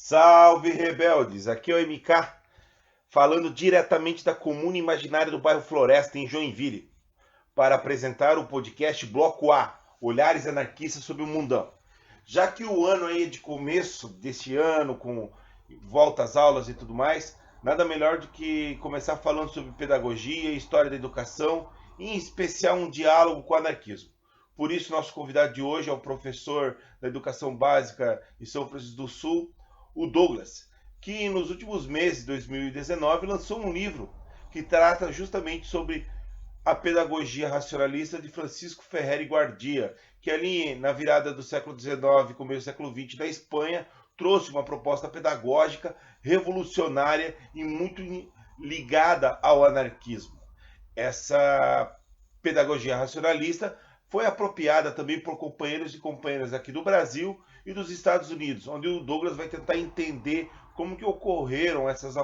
Salve, rebeldes! Aqui é o MK, falando diretamente da Comuna Imaginária do bairro Floresta, em Joinville, para apresentar o podcast Bloco A, Olhares Anarquistas sobre o Mundão. Já que o ano aí é de começo deste ano, com volta às aulas e tudo mais, nada melhor do que começar falando sobre pedagogia e história da educação, e em especial um diálogo com o anarquismo. Por isso, nosso convidado de hoje é o professor da Educação Básica em São Francisco do Sul, o Douglas, que nos últimos meses de 2019 lançou um livro que trata justamente sobre a pedagogia racionalista de Francisco Ferrer e Guardia, que ali na virada do século XIX e começo do século XX na Espanha trouxe uma proposta pedagógica revolucionária e muito ligada ao anarquismo. Essa pedagogia racionalista foi apropriada também por companheiros e companheiras aqui do Brasil e dos Estados Unidos, onde o Douglas vai tentar entender como que ocorreram essas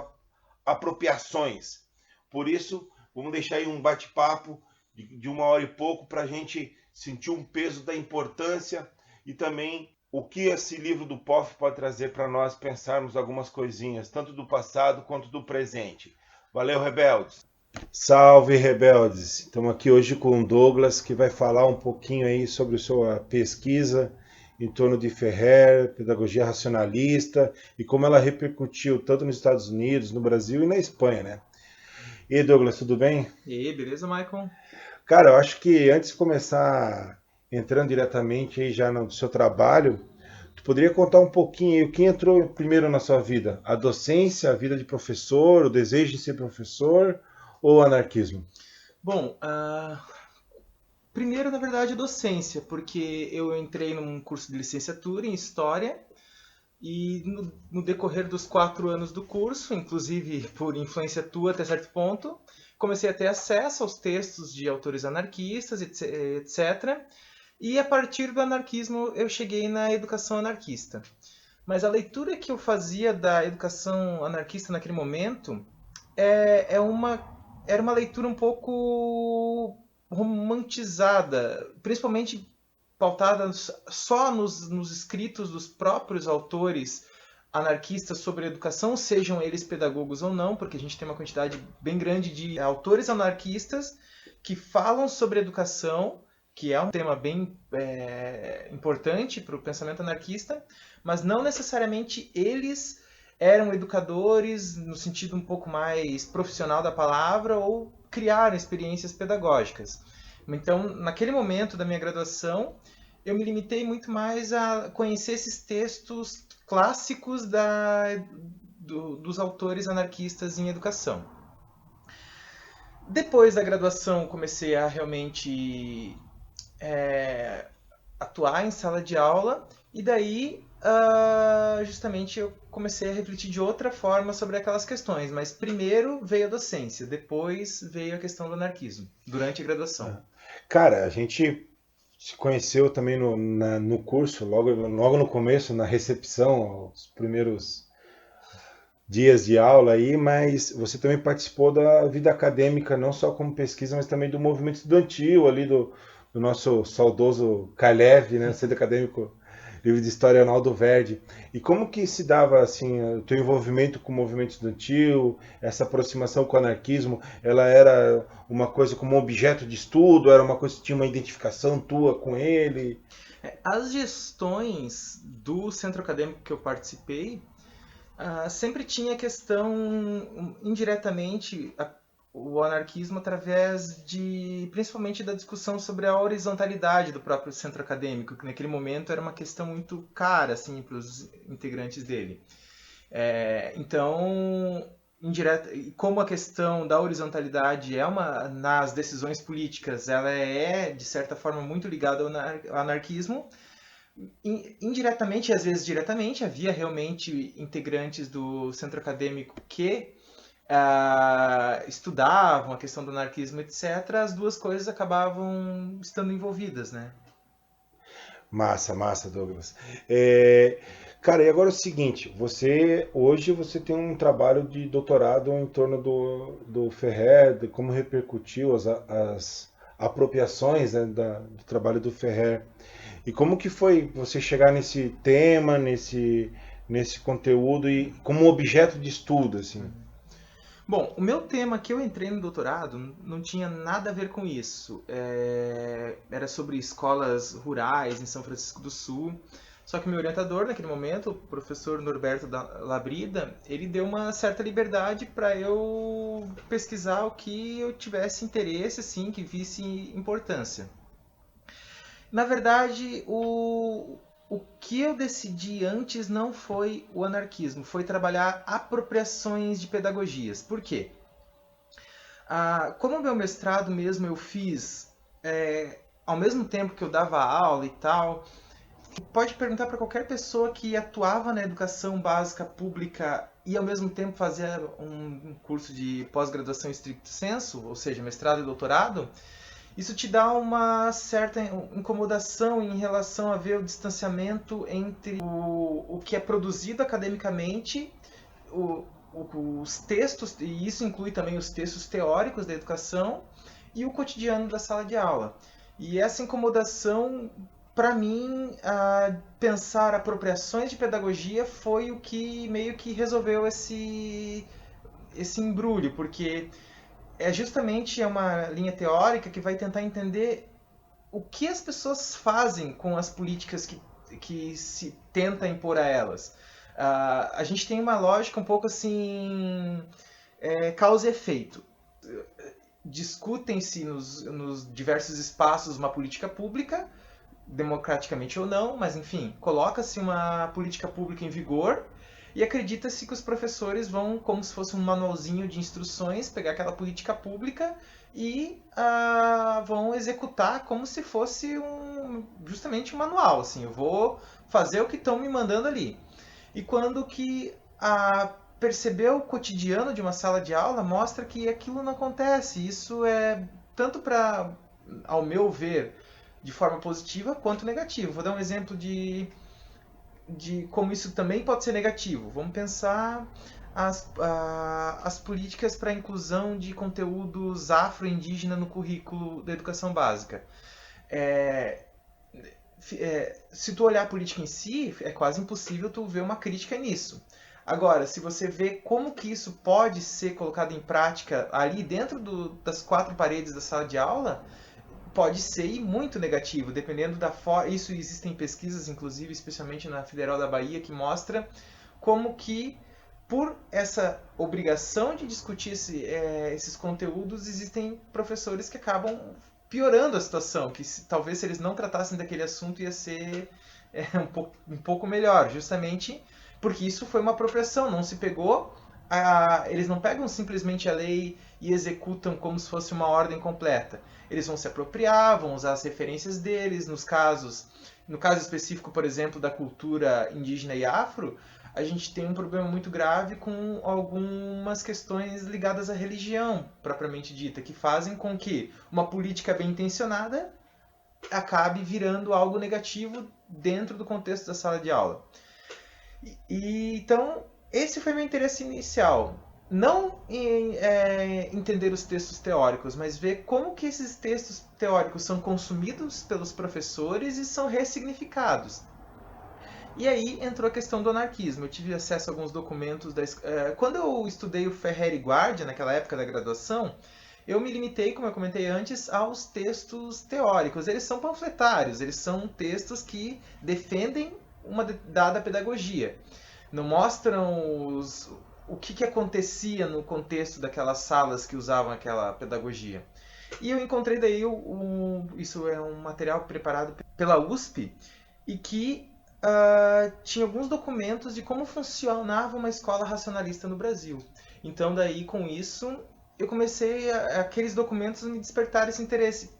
apropriações. Por isso, vamos deixar aí um bate-papo de 1 hora e pouco para a gente sentir um peso da importância e também o que esse livro do POF pode trazer para nós pensarmos algumas coisinhas, tanto do passado quanto do presente. Valeu, rebeldes! Salve, rebeldes! Estamos aqui hoje com o Douglas, que vai falar um pouquinho aí sobre a sua pesquisa em torno de Ferrer, pedagogia racionalista, e como ela repercutiu tanto nos Estados Unidos, no Brasil e na Espanha, né? E aí, Douglas, tudo bem? E aí, beleza, Michael? Cara, eu acho que antes de começar entrando diretamente aí já no seu trabalho, tu poderia contar um pouquinho aí o que entrou primeiro na sua vida? A docência, a vida de professor, o desejo de ser professor ou o anarquismo? Bom, primeiro, na verdade, a docência, porque eu entrei num curso de licenciatura em História e no decorrer dos 4 anos do curso, inclusive por influência tua até certo ponto, comecei a ter acesso aos textos de autores anarquistas, etc. E a partir do anarquismo eu cheguei na educação anarquista. Mas a leitura que eu fazia da educação anarquista naquele momento era uma leitura um pouco romantizada, principalmente pautada só nos escritos dos próprios autores anarquistas sobre a educação, sejam eles pedagogos ou não, porque a gente tem uma quantidade bem grande de autores anarquistas que falam sobre educação, que é um tema bem importante para o pensamento anarquista, mas não necessariamente eles eram educadores no sentido um pouco mais profissional da palavra ou criaram experiências pedagógicas. Então, naquele momento da minha graduação, eu me limitei muito mais a conhecer esses textos clássicos dos autores anarquistas em educação. Depois da graduação, comecei a realmente atuar em sala de aula e daí justamente eu comecei a refletir de outra forma sobre aquelas questões, mas primeiro veio a docência, depois veio a questão do anarquismo, durante a graduação. Cara, a gente se conheceu também no curso, logo no começo, na recepção, os primeiros dias de aula aí, mas você também participou da vida acadêmica, não só como pesquisa, mas também do movimento estudantil ali do nosso saudoso Caleb, né, Centro Acadêmico Livro de História Arnaldo Verdi. E como que se dava assim o teu envolvimento com o movimento estudantil, essa aproximação com o anarquismo? Ela era uma coisa como um objeto de estudo? Era uma coisa que tinha uma identificação tua com ele? As gestões do centro acadêmico que eu participei sempre tinha a questão, indiretamente, o anarquismo através principalmente da discussão sobre a horizontalidade do próprio centro acadêmico, que naquele momento era uma questão muito cara assim, para os integrantes dele. Então, como a questão da horizontalidade nas decisões políticas, ela é, de certa forma, muito ligada ao anarquismo, indiretamente e às vezes diretamente, havia realmente integrantes do centro acadêmico que estudavam a questão do anarquismo, etc., as duas coisas acabavam estando envolvidas, né? Massa, Douglas. Cara, e agora é o seguinte, hoje você tem um trabalho de doutorado em torno do Ferrer, de como repercutiu as apropriações, né, do trabalho do Ferrer. E como que foi você chegar nesse tema, nesse conteúdo e como objeto de estudo, assim? Bom, o meu tema que eu entrei no doutorado não tinha nada a ver com isso. Era sobre escolas rurais em São Francisco do Sul. Só que meu orientador, naquele momento, o professor Norberto Labrida, ele deu uma certa liberdade para eu pesquisar o que eu tivesse interesse, assim, que visse importância. Na verdade, o que eu decidi antes não foi o anarquismo, foi trabalhar apropriações de pedagogias. Por quê? Como o meu mestrado mesmo eu fiz ao mesmo tempo que eu dava aula e tal, pode perguntar para qualquer pessoa que atuava na educação básica pública e ao mesmo tempo fazia um curso de pós-graduação stricto sensu, ou seja, mestrado e doutorado, isso te dá uma certa incomodação em relação a ver o distanciamento entre o que é produzido academicamente, os textos, e isso inclui também os textos teóricos da educação, e o cotidiano da sala de aula. E essa incomodação, para mim, pensar apropriações de pedagogia foi o que meio que resolveu esse embrulho, porque é justamente uma linha teórica que vai tentar entender o que as pessoas fazem com as políticas que se tenta impor a elas. A gente tem uma lógica um pouco assim, causa e efeito. Discutem-se nos diversos espaços uma política pública, democraticamente ou não, mas enfim, coloca-se uma política pública em vigor e acredita-se que os professores vão, como se fosse um manualzinho de instruções, pegar aquela política pública e vão executar como se fosse justamente um manual. Assim, eu vou fazer o que estão me mandando ali. E quando que perceber o cotidiano de uma sala de aula mostra que aquilo não acontece. Isso é tanto para, ao meu ver, de forma positiva quanto negativa. Vou dar um exemplo de como isso também pode ser negativo. Vamos pensar as políticas para a inclusão de conteúdos afro-indígena no currículo da educação básica. Se tu olhar a política em si, é quase impossível tu ver uma crítica nisso. Agora, se você vê como que isso pode ser colocado em prática ali dentro das quatro paredes da sala de aula, pode ser muito negativo, dependendo da forma. Isso existem pesquisas, inclusive, especialmente na Federal da Bahia, que mostra como que, por essa obrigação de discutir esses conteúdos, existem professores que acabam piorando a situação, que talvez se eles não tratassem daquele assunto ia ser um pouco melhor, justamente porque isso foi uma apropriação, não se pegou. Eles não pegam simplesmente a lei e executam como se fosse uma ordem completa. Eles vão se apropriar, vão usar as referências deles. No caso específico, por exemplo, da cultura indígena e afro, a gente tem um problema muito grave com algumas questões ligadas à religião, propriamente dita, que fazem com que uma política bem intencionada acabe virando algo negativo dentro do contexto da sala de aula. Então, esse foi meu interesse inicial. Não em entender os textos teóricos, mas ver como que esses textos teóricos são consumidos pelos professores e são ressignificados. E aí entrou a questão do anarquismo. Eu tive acesso a alguns documentos. Quando eu estudei o Ferrer e Guardia, naquela época da graduação, eu me limitei, como eu comentei antes, aos textos teóricos. Eles são panfletários, eles são textos que defendem uma dada pedagogia. Não mostram o que acontecia no contexto daquelas salas que usavam aquela pedagogia. E eu encontrei daí, isso é um material preparado pela USP, e que tinha alguns documentos de como funcionava uma escola racionalista no Brasil. Então daí, com isso, eu comecei aqueles documentos me despertar esse interesse.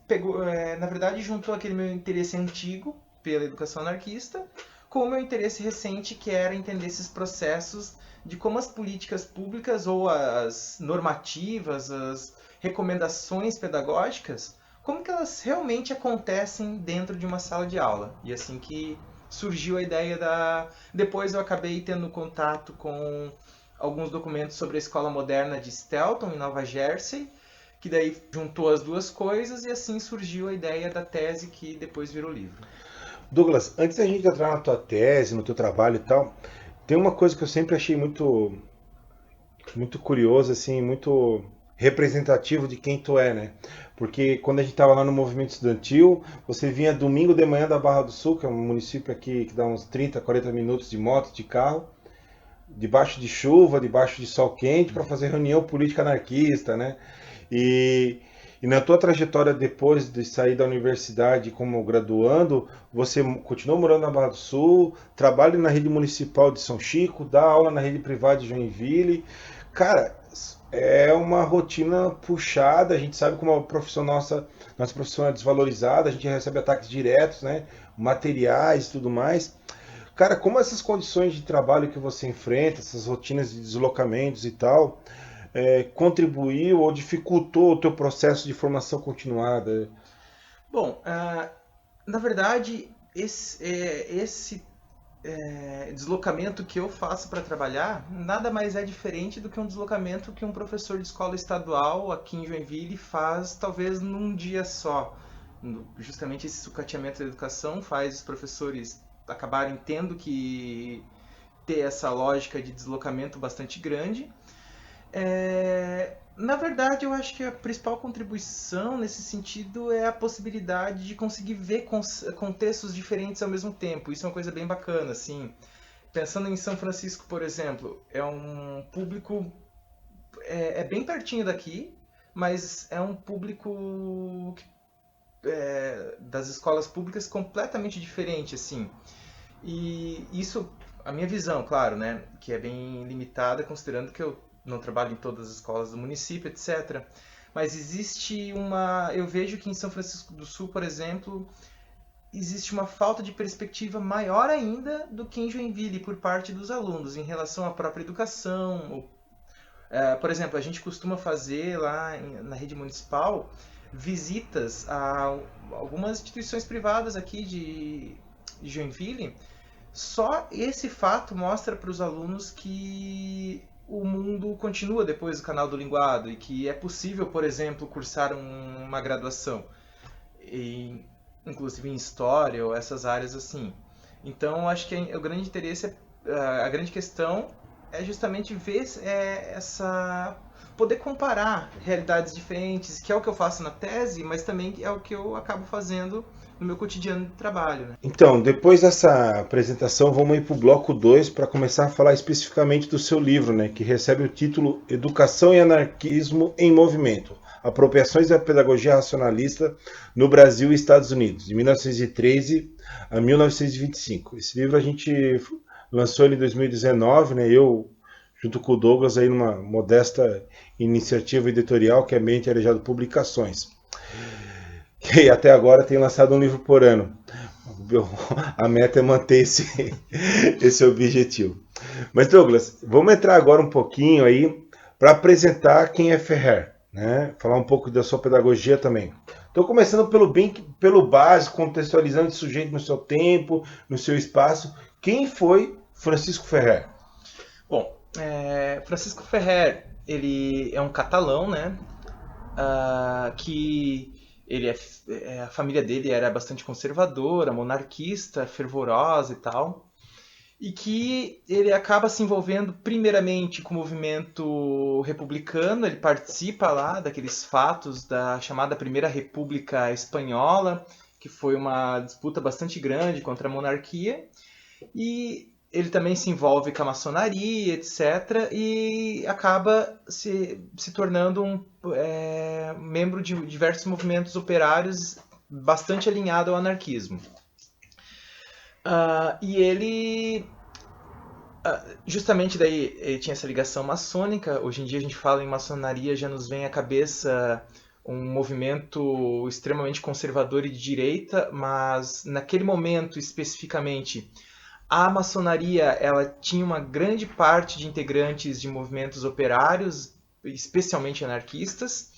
Na verdade, juntou aquele meu interesse antigo pela educação anarquista com o meu interesse recente, que era entender esses processos de como as políticas públicas ou as normativas, as recomendações pedagógicas, como que elas realmente acontecem dentro de uma sala de aula. E assim que surgiu a ideia Depois eu acabei tendo contato com alguns documentos sobre a escola moderna de Stelton, em Nova Jersey, que daí juntou as duas coisas e assim surgiu a ideia da tese que depois virou livro. Douglas, antes da gente entrar na tua tese, no teu trabalho e tal, Tem uma coisa que eu sempre achei muito, muito curiosa, assim, muito representativo de quem tu é, né? Porque quando a gente estava lá no movimento estudantil, você vinha domingo de manhã da Barra do Sul, que é um município aqui que dá uns 30, 40 minutos de moto, de carro, debaixo de chuva, debaixo de sol quente, para fazer reunião política anarquista, né? E, e na tua trajetória depois de sair da universidade como graduando, você continuou morando na Barra do Sul, trabalha na rede municipal de São Chico, dá aula na rede privada de Joinville. Cara, é uma rotina puxada, a gente sabe como a profissão nossa profissão é desvalorizada, a gente recebe ataques diretos, né? Materiais e tudo mais. Cara, como essas condições de trabalho que você enfrenta, essas rotinas de deslocamentos e tal, contribuiu ou dificultou o teu processo de formação continuada? Bom, na verdade, esse deslocamento que eu faço para trabalhar nada mais é diferente do que um deslocamento que um professor de escola estadual aqui em Joinville faz talvez num dia só. Justamente esse sucateamento da educação faz os professores acabarem tendo que ter essa lógica de deslocamento bastante grande. Na verdade, eu acho que a principal contribuição nesse sentido é a possibilidade de conseguir ver contextos diferentes ao mesmo tempo. Isso é uma coisa bem bacana, assim. Pensando em São Francisco, por exemplo, é um público bem pertinho daqui, mas é um público das escolas públicas completamente diferente, assim. E isso, a minha visão, claro, né, que é bem limitada, considerando que eu não trabalho em todas as escolas do município, etc. Mas existe eu vejo que em São Francisco do Sul, por exemplo, existe uma falta de perspectiva maior ainda do que em Joinville por parte dos alunos em relação à própria educação. Por exemplo, a gente costuma fazer lá na rede municipal visitas a algumas instituições privadas aqui de Joinville. Só esse fato mostra para os alunos que o mundo continua depois do canal do linguado e que é possível, por exemplo, cursar uma graduação, inclusive em história ou essas áreas assim. Então, acho que o grande interesse, a grande questão é justamente ver poder comparar realidades diferentes, que é o que eu faço na tese, mas também é o que eu acabo fazendo no meu cotidiano de trabalho, né? Então, depois dessa apresentação, vamos ir para o bloco 2 para começar a falar especificamente do seu livro, né, que recebe o título Educação e Anarquismo em Movimento, Apropriações da Pedagogia Racionalista no Brasil e Estados Unidos, de 1913 a 1925. Esse livro a gente lançou ele em 2019, né, eu junto com o Douglas aí numa modesta iniciativa editorial que é Mente Arejado Publicações. E até agora tem lançado um livro por ano. A meta é manter esse objetivo. Mas Douglas, vamos entrar agora um pouquinho aí para apresentar quem é Ferrer, né? Falar um pouco da sua pedagogia também. Estou começando pelo básico, contextualizando esse sujeito no seu tempo, no seu espaço. Quem foi Francisco Ferrer? Bom, Francisco Ferrer, ele é um catalão, né? Que a família dele era bastante conservadora, monarquista, fervorosa e tal, e que ele acaba se envolvendo primeiramente com o movimento republicano. Ele participa lá daqueles fatos da chamada Primeira República Espanhola, que foi uma disputa bastante grande contra a monarquia, e ele também se envolve com a maçonaria, etc., e acaba se tornando um membro de diversos movimentos operários bastante alinhado ao anarquismo. E ele, justamente daí, ele tinha essa ligação maçônica. Hoje em dia a gente fala em maçonaria, já nos vem à cabeça um movimento extremamente conservador e de direita, mas naquele momento especificamente a maçonaria ela tinha uma grande parte de integrantes de movimentos operários, especialmente anarquistas,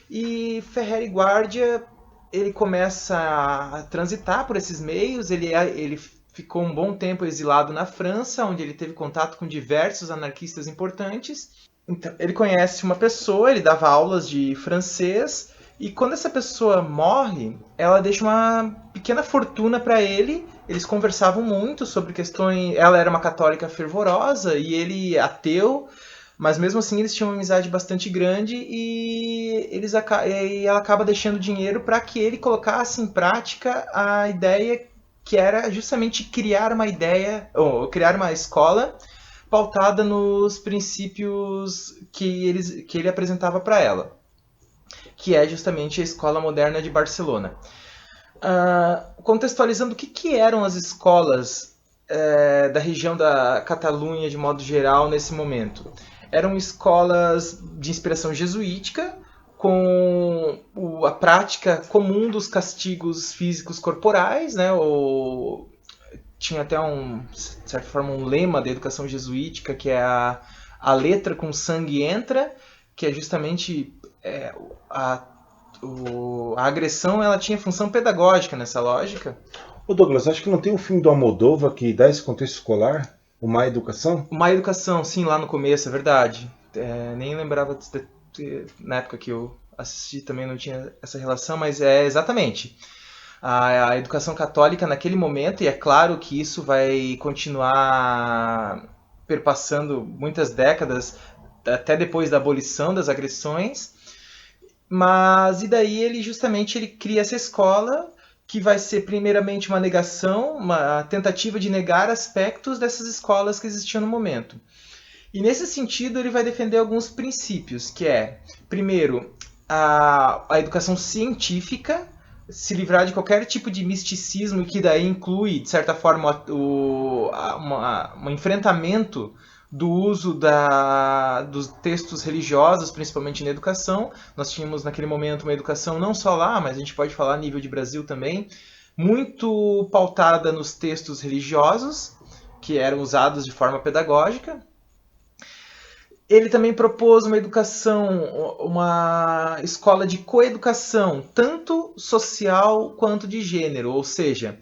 e Ferrer e Guardia ele começa a transitar por esses meios. Ele ficou um bom tempo exilado na França, onde ele teve contato com diversos anarquistas importantes. Então, ele conhece uma pessoa, ele dava aulas de francês, e quando essa pessoa morre, ela deixa uma pequena fortuna para ele. eles conversavam muito sobre questões... Ela era uma católica fervorosa e ele ateu, mas mesmo assim eles tinham uma amizade bastante grande e ela acaba deixando dinheiro para que ele colocasse em prática a ideia que era justamente criar uma escola pautada nos princípios que ele apresentava para ela, que é justamente a Escola Moderna de Barcelona. Contextualizando o que eram as escolas da região da Catalunha de modo geral nesse momento. Eram escolas de inspiração jesuítica, com a prática comum dos castigos físicos corporais, né? Tinha até de certa forma, um lema da educação jesuítica, que é a letra com sangue entra, que é justamente a agressão, ela tinha função pedagógica nessa lógica. Ô Douglas, acho que não tem um filme do Almodóvar que dá esse contexto escolar? O Má Educação? O Má Educação, sim, lá no começo, é verdade. Nem lembrava, na época que eu assisti também não tinha essa relação, mas é exatamente. A educação católica naquele momento, e é claro que isso vai continuar perpassando muitas décadas, até depois da abolição das agressões, mas e daí ele cria essa escola que vai ser primeiramente uma negação, uma tentativa de negar aspectos dessas escolas que existiam no momento. E nesse sentido ele vai defender alguns princípios, que é, primeiro, a educação científica, se livrar de qualquer tipo de misticismo, que daí inclui, de certa forma, um enfrentamento do uso dos textos religiosos, principalmente na educação. Nós tínhamos naquele momento uma educação não só lá, mas a gente pode falar a nível de Brasil também, muito pautada nos textos religiosos, que eram usados de forma pedagógica. Ele também propôs uma escola de coeducação, tanto social quanto de gênero, ou seja,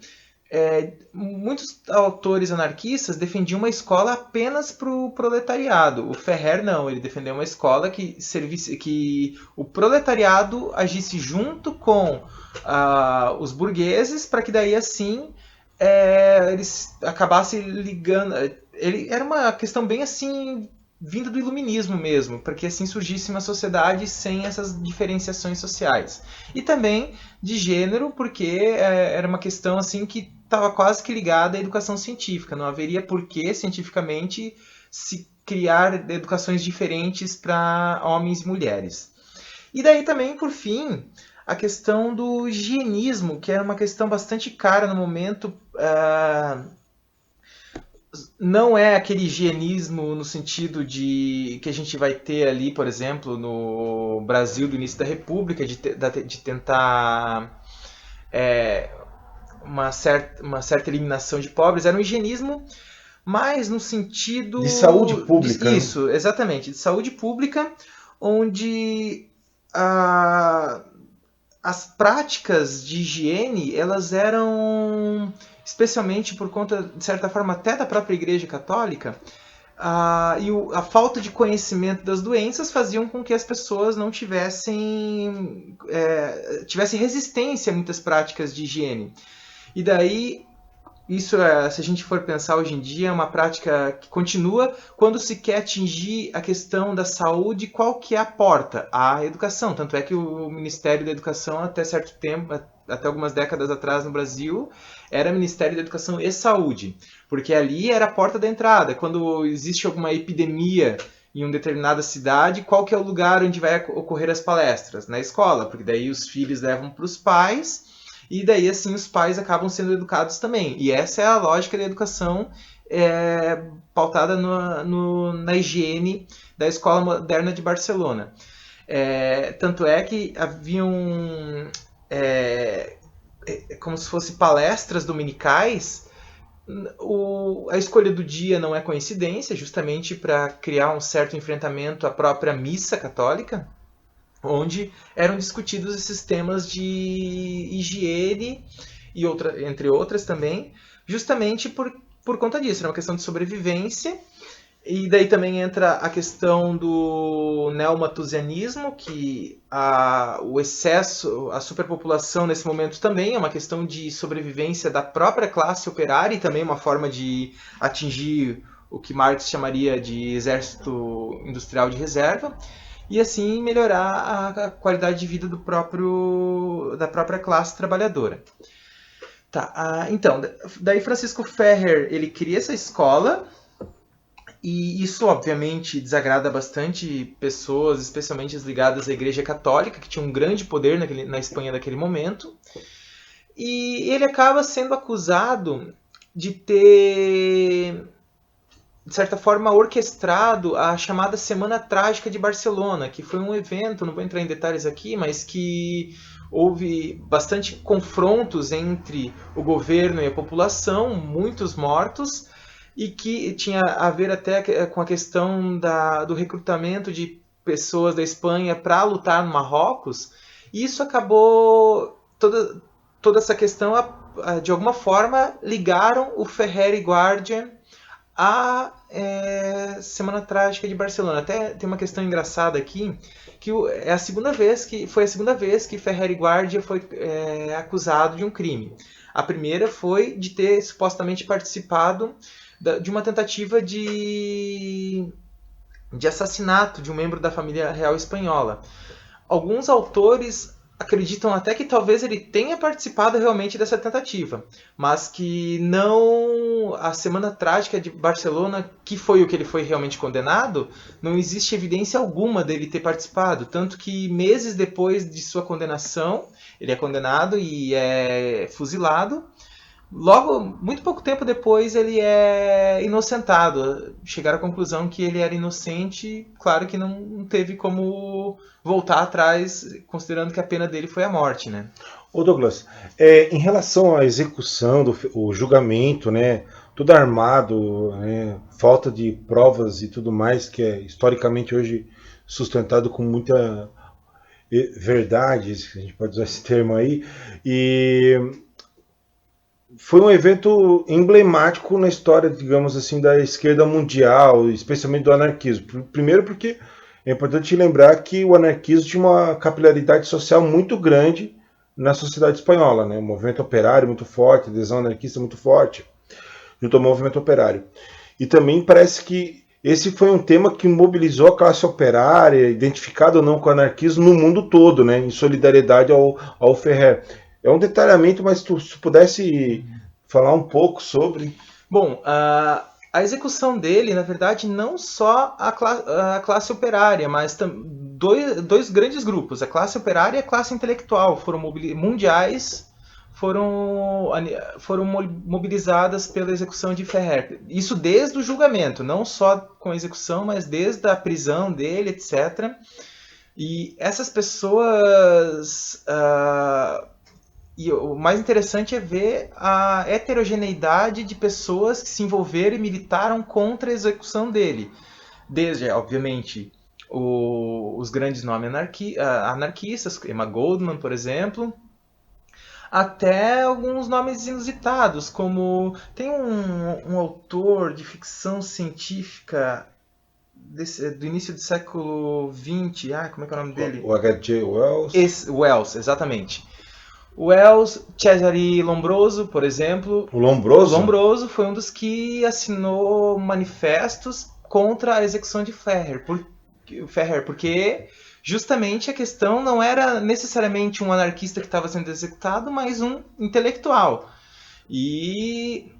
muitos autores anarquistas defendiam uma escola apenas para o proletariado. O Ferrer não, ele defendeu uma escola que o proletariado agisse junto com os burgueses, para que daí assim eles acabassem ligando. Era uma questão bem assim, vinda do iluminismo mesmo, para que assim surgisse uma sociedade sem essas diferenciações sociais. E também de gênero, porque era uma questão assim que estava quase que ligada à educação científica. Não haveria por que, cientificamente, se criar educações diferentes para homens e mulheres. E daí também, por fim, a questão do higienismo, que era uma questão bastante cara no momento. Não é aquele higienismo no sentido de que a gente vai ter ali, por exemplo, no Brasil do início da República, de tentar uma certa eliminação de pobres. Era um higienismo mais no sentido... de saúde pública. Isso, exatamente. De saúde pública, onde as práticas de higiene, elas eram... especialmente por conta, de certa forma, até da própria Igreja Católica, e a falta de conhecimento das doenças faziam com que as pessoas não tivessem resistência a muitas práticas de higiene. E daí, isso, se a gente for pensar hoje em dia, é uma prática que continua quando se quer atingir a questão da saúde. Qual que é a porta? A educação. Tanto é que o Ministério da Educação, até certo tempo, até algumas décadas atrás no Brasil, era Ministério da Educação e Saúde, porque ali era a porta da entrada. Quando existe alguma epidemia em uma determinada cidade, qual que é o lugar onde vai ocorrer as palestras? Na escola, porque daí os filhos levam para os pais, e daí assim os pais acabam sendo educados também. E essa é a lógica da educação pautada na higiene da Escola Moderna de Barcelona. Tanto é que haviam... como se fossem palestras dominicais. A escolha do dia não é coincidência, justamente para criar um certo enfrentamento à própria missa católica, onde eram discutidos esses temas de higiene e entre outras também, justamente por conta disso. Era uma questão de sobrevivência E daí também entra a questão do neomalthusianismo, que o excesso, a superpopulação nesse momento também é uma questão de sobrevivência da própria classe operária e também uma forma de atingir o que Marx chamaria de exército industrial de reserva, e assim melhorar a qualidade de vida da própria classe trabalhadora. Tá, então, daí Francisco Ferrer, ele cria essa escola, e isso obviamente desagrada bastante pessoas, especialmente as ligadas à Igreja Católica, que tinha um grande poder na Espanha naquele momento, e ele acaba sendo acusado de ter, de certa forma, orquestrado a chamada Semana Trágica de Barcelona, que foi um evento, não vou entrar em detalhes aqui, mas que houve bastante confrontos entre o governo e a população, muitos mortos, e que tinha a ver até com a questão do recrutamento de pessoas da Espanha para lutar no Marrocos, e isso acabou, toda essa questão, de alguma forma, ligaram o Ferrer e Guardia à Semana Trágica de Barcelona. Até tem uma questão engraçada aqui, que foi a segunda vez que Ferrer e Guardia foi acusado de um crime. A primeira foi de ter supostamente participado de uma tentativa de assassinato de um membro da família real espanhola. Alguns autores acreditam até que talvez ele tenha participado realmente dessa tentativa, mas que não a Semana Trágica de Barcelona, que foi o que ele foi realmente condenado, não existe evidência alguma dele ter participado, tanto que meses depois de sua condenação, ele é condenado e é fuzilado. Logo, muito pouco tempo depois, ele é inocentado. Chegaram à conclusão que ele era inocente, claro que não teve como voltar atrás, considerando que a pena dele foi a morte, né? Ô Douglas, em relação à execução, o julgamento, né, tudo armado, né, falta de provas e tudo mais, que é historicamente hoje sustentado com muita verdade, a gente pode usar esse termo aí, e foi um evento emblemático na história, digamos assim, da esquerda mundial, especialmente do anarquismo. Primeiro porque é importante lembrar que o anarquismo tinha uma capilaridade social muito grande na sociedade espanhola, né? Um movimento operário muito forte, adesão anarquista muito forte, junto ao movimento operário. E também parece que esse foi um tema que mobilizou a classe operária, identificada ou não com o anarquismo, no mundo todo, né? Em solidariedade ao Ferrer. É um detalhamento, mas se tu pudesse falar um pouco sobre... Bom, a execução dele, na verdade, não só a classe operária, mas dois grandes grupos, a classe operária e a classe intelectual, mundiais, foram mobilizadas pela execução de Ferrer. Isso desde o julgamento, não só com a execução, mas desde a prisão dele, etc. E essas pessoas... E o mais interessante é ver a heterogeneidade de pessoas que se envolveram e militaram contra a execução dele. Desde, obviamente, os grandes nomes anarquistas, Emma Goldman, por exemplo, até alguns nomes inusitados, como tem um autor de ficção científica do início do século XX, como é que é o nome dele? O H.G. Wells? Wells, exatamente. Wells, Cesare Lombroso, por exemplo. O Lombroso? O Lombroso foi um dos que assinou manifestos contra a execução de Ferrer, porque justamente a questão não era necessariamente um anarquista que estava sendo executado, mas um intelectual. E...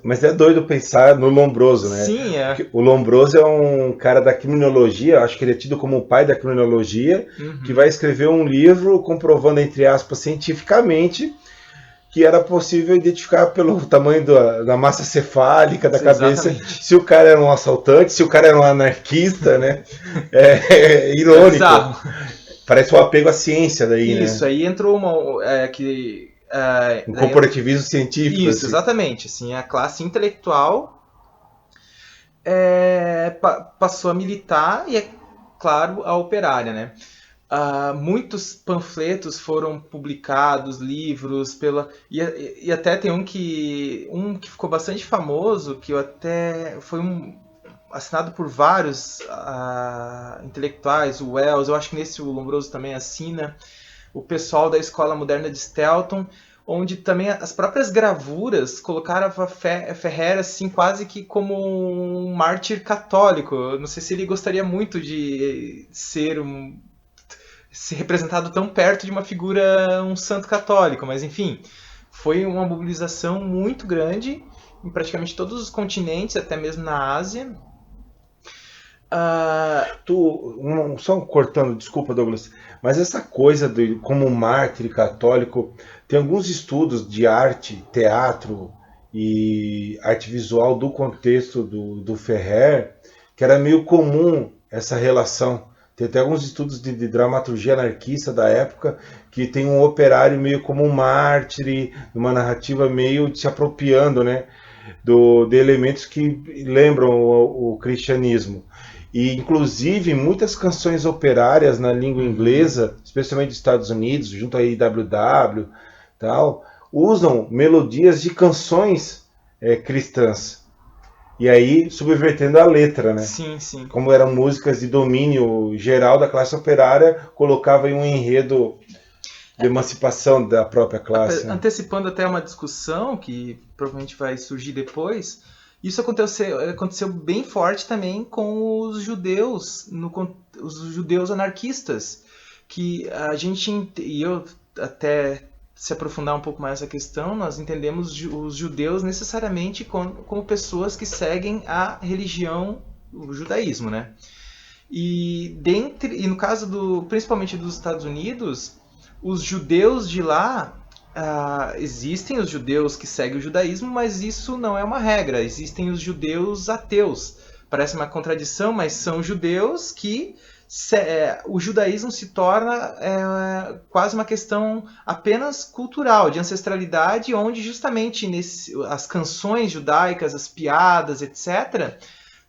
Mas é doido pensar no Lombroso, né? Sim, é. O Lombroso é um cara da criminologia, acho que ele é tido como o pai da criminologia, que vai escrever um livro comprovando, entre aspas, cientificamente, que era possível identificar pelo tamanho da massa cefálica da cabeça, exatamente, se o cara era um assaltante, se o cara era um anarquista, né? É irônico. Exato. Parece um apego à ciência daí, né? Isso, aí entrou um corporativismo científico. Isso, assim. Exatamente. Assim, a classe intelectual passou a militar e, é claro, a operária, né? muitos panfletos foram publicados, livros, e até tem um que ficou bastante famoso, que foi assinado por vários intelectuais, o Wells, eu acho que nesse o Lombroso também assina, o pessoal da Escola Moderna de Stelton, onde também as próprias gravuras colocaram a Ferrer assim, quase que como um mártir católico. Eu não sei se ele gostaria muito de ser representado tão perto de uma figura, um santo católico, mas enfim, foi uma mobilização muito grande em praticamente todos os continentes, até mesmo na Ásia. Só cortando, desculpa, Douglas, mas essa coisa como mártir católico, tem alguns estudos de arte, teatro e arte visual do contexto do Ferrer, que era meio comum essa relação. Tem até alguns estudos de dramaturgia anarquista da época, que tem um operário meio como um mártir, uma narrativa meio se apropriando, né, de elementos que lembram o cristianismo. E, inclusive, muitas canções operárias na língua inglesa, especialmente dos Estados Unidos, junto a IWW, tal, usam melodias de canções cristãs. E aí, subvertendo a letra, né? Sim, sim. Como eram músicas de domínio geral da classe operária, colocava em um enredo de emancipação da própria classe. Antecipando até uma discussão que provavelmente vai surgir depois, isso aconteceu bem forte também com os judeus, os judeus anarquistas, que a gente, e eu até se aprofundar um pouco mais nessa questão, nós entendemos os judeus necessariamente como pessoas que seguem a religião, o judaísmo, né? E no caso principalmente dos Estados Unidos, os judeus de lá, existem os judeus que seguem o judaísmo, mas isso não é uma regra. Existem os judeus ateus. Parece uma contradição, mas são judeus que o judaísmo se torna quase uma questão apenas cultural, de ancestralidade, onde justamente as canções judaicas, as piadas, etc.,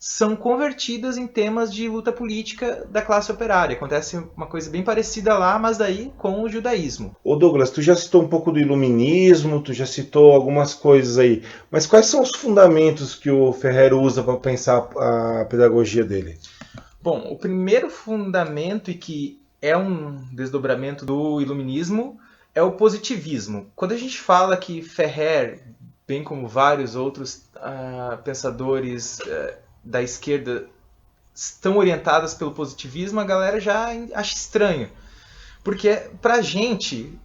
são convertidas em temas de luta política da classe operária. Acontece uma coisa bem parecida lá, mas daí com o judaísmo. Ô Douglas, tu já citou um pouco do iluminismo, tu já citou algumas coisas aí, mas quais são os fundamentos que o Ferrer usa para pensar a pedagogia dele? Bom, o primeiro fundamento, e que é um desdobramento do iluminismo, é o positivismo. Quando a gente fala que Ferrer, bem como vários outros pensadores da esquerda, estão orientadas pelo positivismo, a galera já acha estranho. Porque pra gente,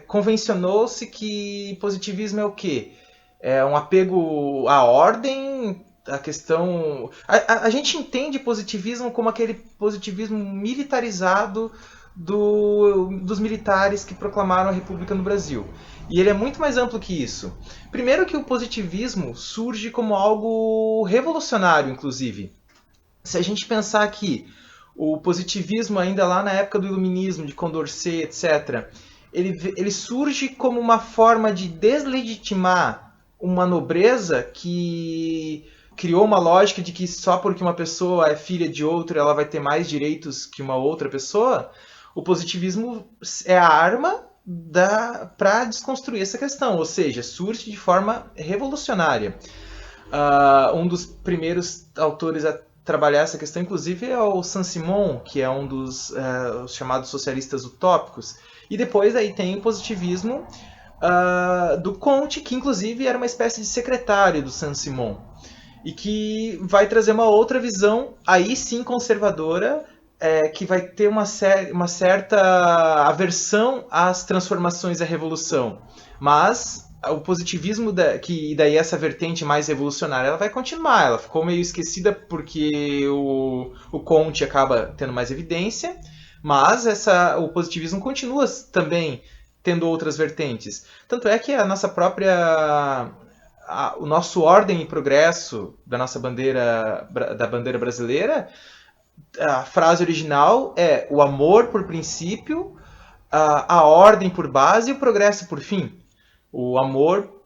convencionou-se que positivismo é o quê? É um apego à ordem, a questão... A gente entende positivismo como aquele positivismo militarizado dos militares que proclamaram a República no Brasil. E ele é muito mais amplo que isso. Primeiro que o positivismo surge como algo revolucionário, inclusive. Se a gente pensar que o positivismo, ainda lá na época do iluminismo, de Condorcet, etc., ele surge como uma forma de deslegitimar uma nobreza que criou uma lógica de que só porque uma pessoa é filha de outra, ela vai ter mais direitos que uma outra pessoa. O positivismo é a arma para desconstruir essa questão, ou seja, surge de forma revolucionária. Um dos primeiros autores a trabalhar essa questão, inclusive, é o Saint-Simon, que é um dos os chamados socialistas utópicos. E depois aí tem o positivismo do Comte, que inclusive era uma espécie de secretário do Saint-Simon, e que vai trazer uma outra visão, aí sim conservadora, que vai ter uma certa aversão às transformações e à revolução. Mas o positivismo, que daí essa vertente mais revolucionária, ela vai continuar. Ela ficou meio esquecida porque o Comte acaba tendo mais evidência, mas o positivismo continua também tendo outras vertentes. Tanto é que a nossa própria... o nosso ordem e progresso da nossa bandeira brasileira, a frase original é o amor por princípio, a ordem por base e o progresso por fim. O amor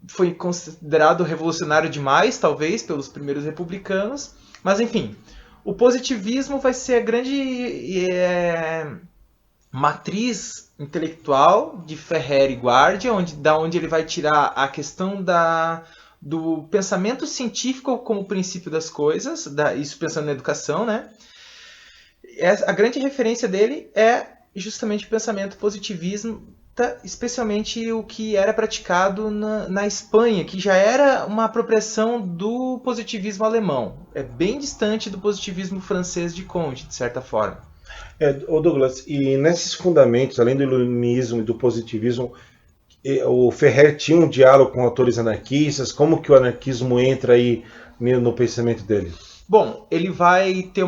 foi considerado revolucionário demais, talvez, pelos primeiros republicanos, mas enfim, O positivismo vai ser a grande matriz intelectual de Ferrer e Guardia, da onde ele vai tirar a questão do pensamento científico como princípio das coisas, isso pensando na educação, né? A grande referência dele é justamente o pensamento positivista, especialmente o que era praticado na Espanha, que já era uma apropriação do positivismo alemão. É bem distante do positivismo francês de Comte, de certa forma. Douglas, e nesses fundamentos, além do iluminismo e do positivismo, o Ferrer tinha um diálogo com autores anarquistas? Como que o anarquismo entra aí no pensamento dele? Bom, ele vai ter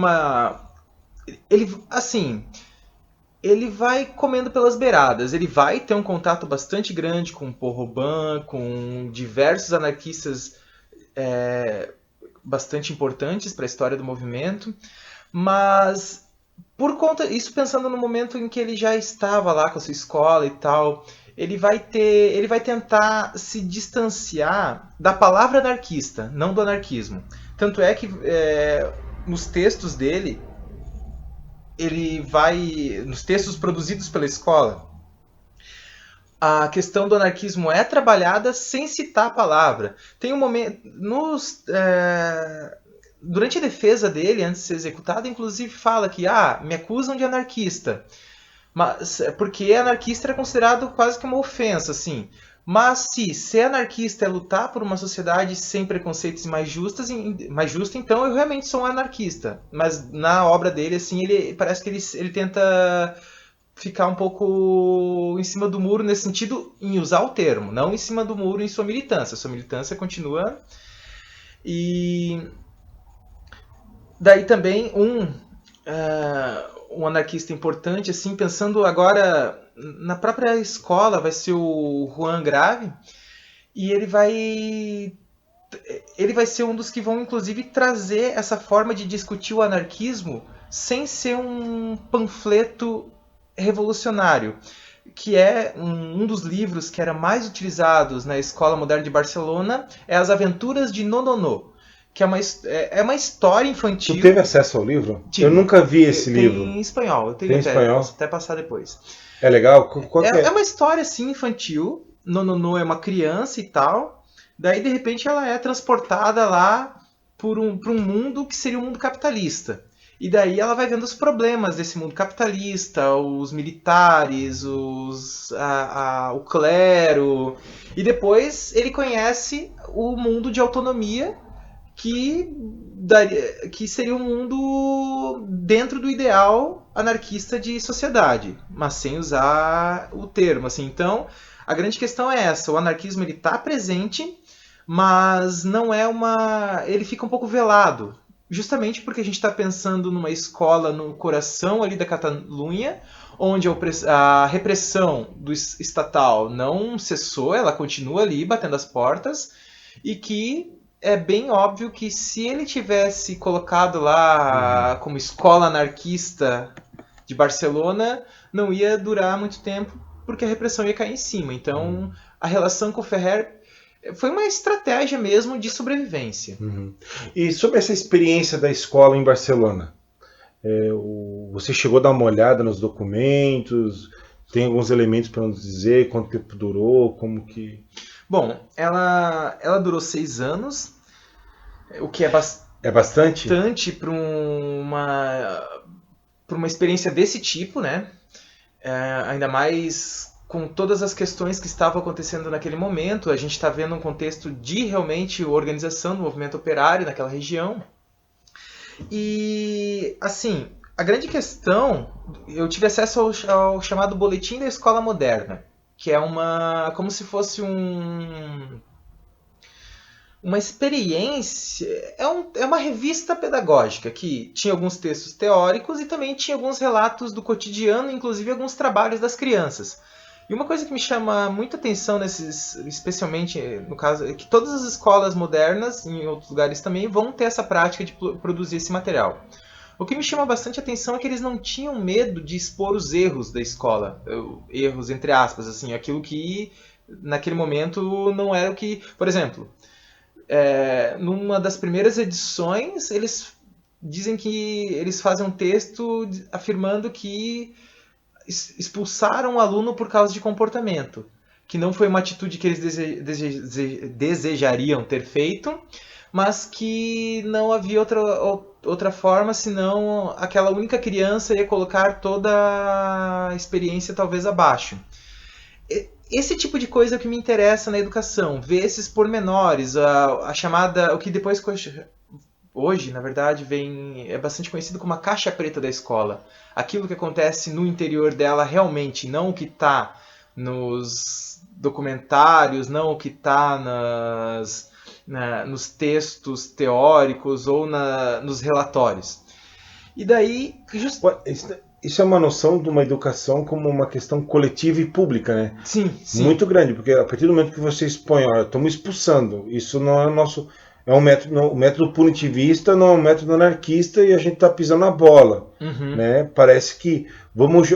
ele vai comendo pelas beiradas. Ele vai ter um contato bastante grande com Paul Robin, com diversos anarquistas bastante importantes para a história do movimento, mas por conta isso, pensando no momento em que ele já estava lá com a sua escola e tal, ele vai tentar se distanciar da palavra anarquista, não do anarquismo. Tanto é que nos textos dele, nos textos produzidos pela escola, a questão do anarquismo é trabalhada sem citar a palavra. Tem um momento durante a defesa dele, antes de ser executado, inclusive fala que me acusam de anarquista, mas porque anarquista era considerado quase que uma ofensa, assim. Mas se ser anarquista é lutar por uma sociedade sem preconceitos e mais justa, então eu realmente sou um anarquista. Mas na obra dele, assim, parece que ele tenta ficar um pouco em cima do muro, nesse sentido, em usar o termo, não em cima do muro em sua militância. Sua militância continua. E daí também um anarquista importante, assim, pensando agora na própria escola, vai ser o Juan Grave, e ele vai ser um dos que vão, inclusive, trazer essa forma de discutir o anarquismo sem ser um panfleto revolucionário, que é um dos livros que era mais utilizados na Escola Moderna de Barcelona, é As Aventuras de Nonono, que é uma história infantil. Tu teve acesso ao livro? Eu nunca vi esse livro. Tem em espanhol, posso até passar depois. É legal? É uma história assim infantil. Nonono é uma criança e tal. Daí de repente ela é transportada lá para um mundo que seria um mundo capitalista. E daí ela vai vendo os problemas desse mundo capitalista, os militares, o clero. E depois ele conhece o mundo de autonomia, que seria um mundo dentro do ideal anarquista de sociedade, mas sem usar o termo. Assim. Então, a grande questão é essa. O anarquismo está presente, mas não é ele fica um pouco velado. Justamente porque a gente está pensando numa escola no coração ali da Catalunha, onde a repressão do estatal não cessou, ela continua ali batendo as portas, e que é bem óbvio que se ele tivesse colocado lá como escola anarquista de Barcelona, não ia durar muito tempo, porque a repressão ia cair em cima. Então, a relação com o Ferrer foi uma estratégia mesmo de sobrevivência. E sobre essa experiência da escola em Barcelona, você chegou a dar uma olhada nos documentos? Tem alguns elementos para nos dizer quanto tempo durou, como que... Bom, ela durou 6 anos, o que é bastante para uma experiência desse tipo, né? Ainda mais com todas as questões que estavam acontecendo naquele momento. A gente está vendo um contexto de realmente organização do movimento operário naquela região. E, assim, a grande questão, eu tive acesso ao chamado Boletim da Escola Moderna, que é como se fosse uma experiência, é uma revista pedagógica que tinha alguns textos teóricos e também tinha alguns relatos do cotidiano, inclusive alguns trabalhos das crianças. E uma coisa que me chama muita atenção especialmente no caso, é que todas as escolas modernas, em outros lugares também, vão ter essa prática de produzir esse material. O que me chama bastante atenção é que eles não tinham medo de expor os erros da escola. Erros, entre aspas, assim, aquilo que naquele momento não era o que... Por exemplo, numa das primeiras edições, eles dizem que eles fazem um texto afirmando que expulsaram o aluno por causa de comportamento, que não foi uma atitude que eles desejariam ter feito, mas que não havia outra forma senão aquela única criança ia colocar toda a experiência talvez abaixo. Esse tipo de coisa é o que me interessa na educação, ver esses pormenores, a chamada, o que depois hoje, na verdade, é bastante conhecido como a caixa preta da escola. Aquilo que acontece no interior dela realmente, não o que está nos documentários, não o que está nos textos teóricos ou nos relatórios. E daí... Isso é uma noção de uma educação como uma questão coletiva e pública, né? Sim. Muito grande, porque a partir do momento que você expõe, olha, estamos expulsando, isso não é o nosso... É um método punitivista, não é um método anarquista e a gente está pisando na bola, né? Parece que vamos